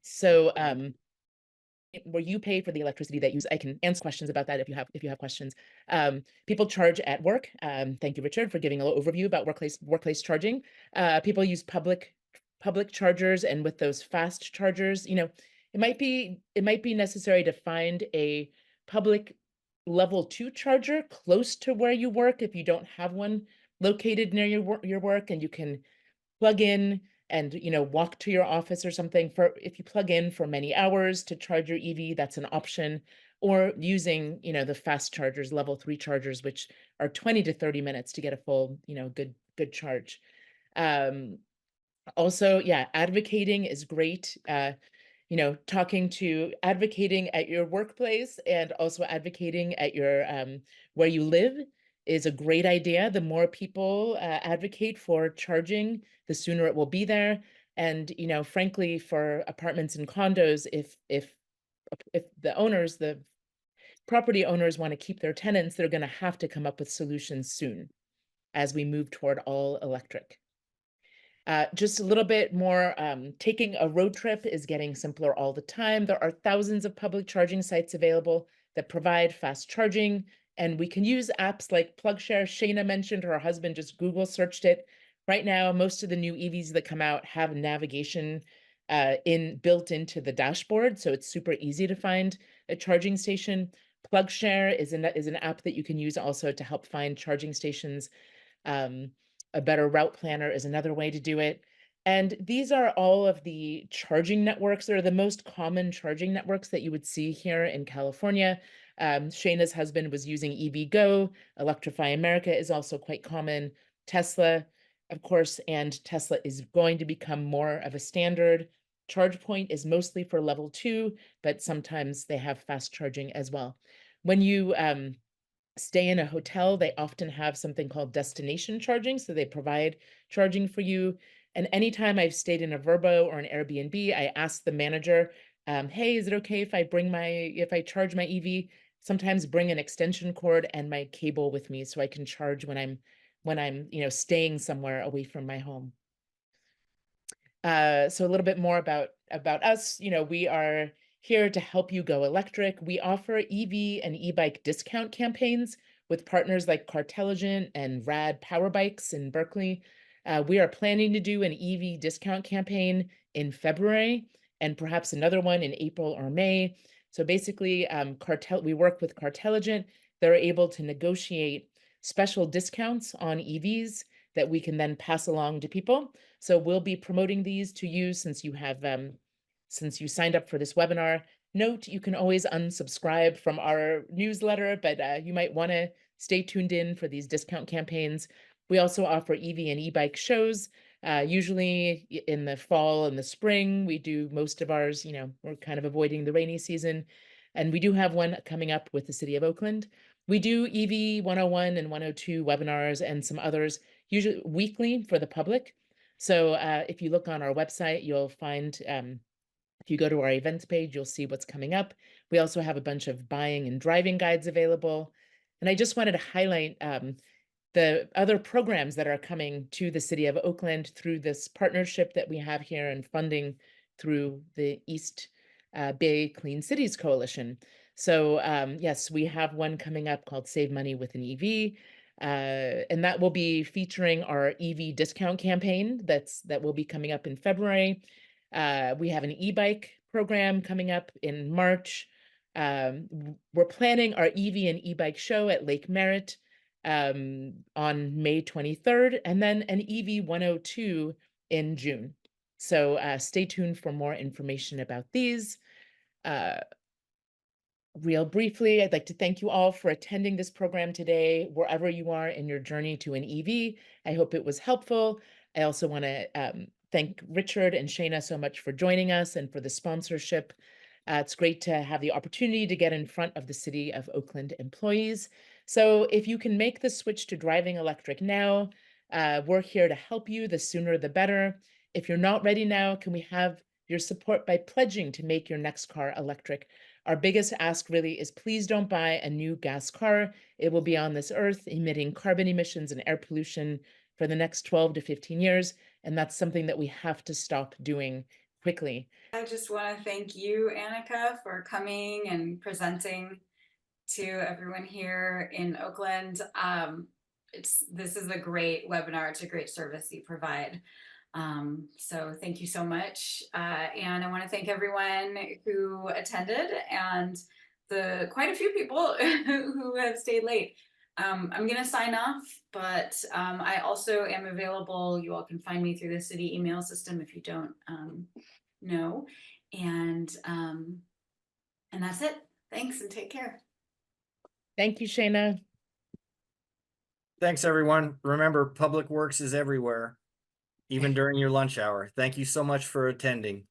So where you pay for the electricity that you use. I can answer questions about that if you have questions. People charge at work. Thank you, Richard, for giving a little overview about workplace charging. People use public chargers, and with those fast chargers, it might be necessary to find a public level 2 charger close to where you work if you don't have one located near your work, and you can plug in and walk to your office or something. For if you plug in for many hours to charge your EV, that's an option. Or using the fast chargers, level 3 chargers, which are 20 to 30 minutes to get a full good charge. Also, yeah, advocating is great. Advocating at your workplace and also advocating at your where you live is a great idea. The more people advocate for charging, the sooner it will be there. And frankly, for apartments and condos, if the property owners want to keep their tenants, they're going to have to come up with solutions soon as we move toward all electric. Just a little bit more, taking a road trip is getting simpler all the time. There are thousands of public charging sites available that provide fast charging, and we can use apps like PlugShare. Shayna mentioned her husband just Google searched it. Right now, most of the new EVs that come out have navigation built into the dashboard, so it's super easy to find a charging station. PlugShare is an app that you can use also to help find charging stations. A better route planner is another way to do it. And these are all of the charging networks. They're the most common charging networks that you would see here in California. Shayna's husband was using EVgo. Electrify America is also quite common. Tesla, of course, and Tesla is going to become more of a standard. ChargePoint is mostly for level 2, but sometimes they have fast charging as well. When you stay in a hotel, they often have something called destination charging. So they provide charging for you. And anytime I've stayed in a Vrbo or an Airbnb, I ask the manager, hey, is it okay if I charge my EV? Sometimes bring an extension cord and my cable with me so I can charge when I'm staying somewhere away from my home. So a little bit more about us. We are here to help you go electric. We offer EV and e-bike discount campaigns with partners like Cartelligent and Rad Power Bikes in Berkeley. We are planning to do an EV discount campaign in February and perhaps another one in April or May. So basically, we work with Cartelligent. They're able to negotiate special discounts on EVs that we can then pass along to people. So we'll be promoting these to you since you signed up for this webinar. Note, you can always unsubscribe from our newsletter, but you might want to stay tuned in for these discount campaigns. We also offer EV and e-bike shows, usually in the fall and the spring. We do most of ours, we're kind of avoiding the rainy season. And we do have one coming up with the city of Oakland. We do EV 101 and 102 webinars and some others, usually weekly for the public. So if you look on our website, you'll find, if you go to our events page, you'll see what's coming up. We also have a bunch of buying and driving guides available. And I just wanted to highlight the other programs that are coming to the city of Oakland through this partnership that we have here and funding through the East Bay Clean Cities Coalition. So yes, we have one coming up called Save Money with an EV. And that will be featuring our EV discount campaign that will be coming up in February. We have an e-bike program coming up in March. We're planning our EV and e-bike show at Lake Merritt on May 23rd, and then an EV 102 in June. So stay tuned for more information about these. Uh, Real briefly, I'd like to thank you all for attending this program today, wherever you are in your journey to an EV. I hope it was helpful. I also want to thank Richard and Shayna so much for joining us and for the sponsorship. It's great to have the opportunity to get in front of the City of Oakland employees. So if you can make the switch to driving electric now, we're here to help you. The sooner the better. If you're not ready now, can we have your support by pledging to make your next car electric? Our biggest ask really is please don't buy a new gas car. It will be on this earth emitting carbon emissions and air pollution for the next 12 to 15 years. And that's something that we have to stop doing quickly. I just want to thank you, Annika, for coming and presenting to everyone here in Oakland. This is a great webinar. It's a great service you provide. So thank you so much. And I want to thank everyone who attended and the quite a few people who have stayed late. I'm going to sign off, but I also am available. You all can find me through the city email system if you don't know. And that's it. Thanks and take care. Thank you, Shayna. Thanks, everyone. Remember, Public Works is everywhere, even during your lunch hour. Thank you so much for attending.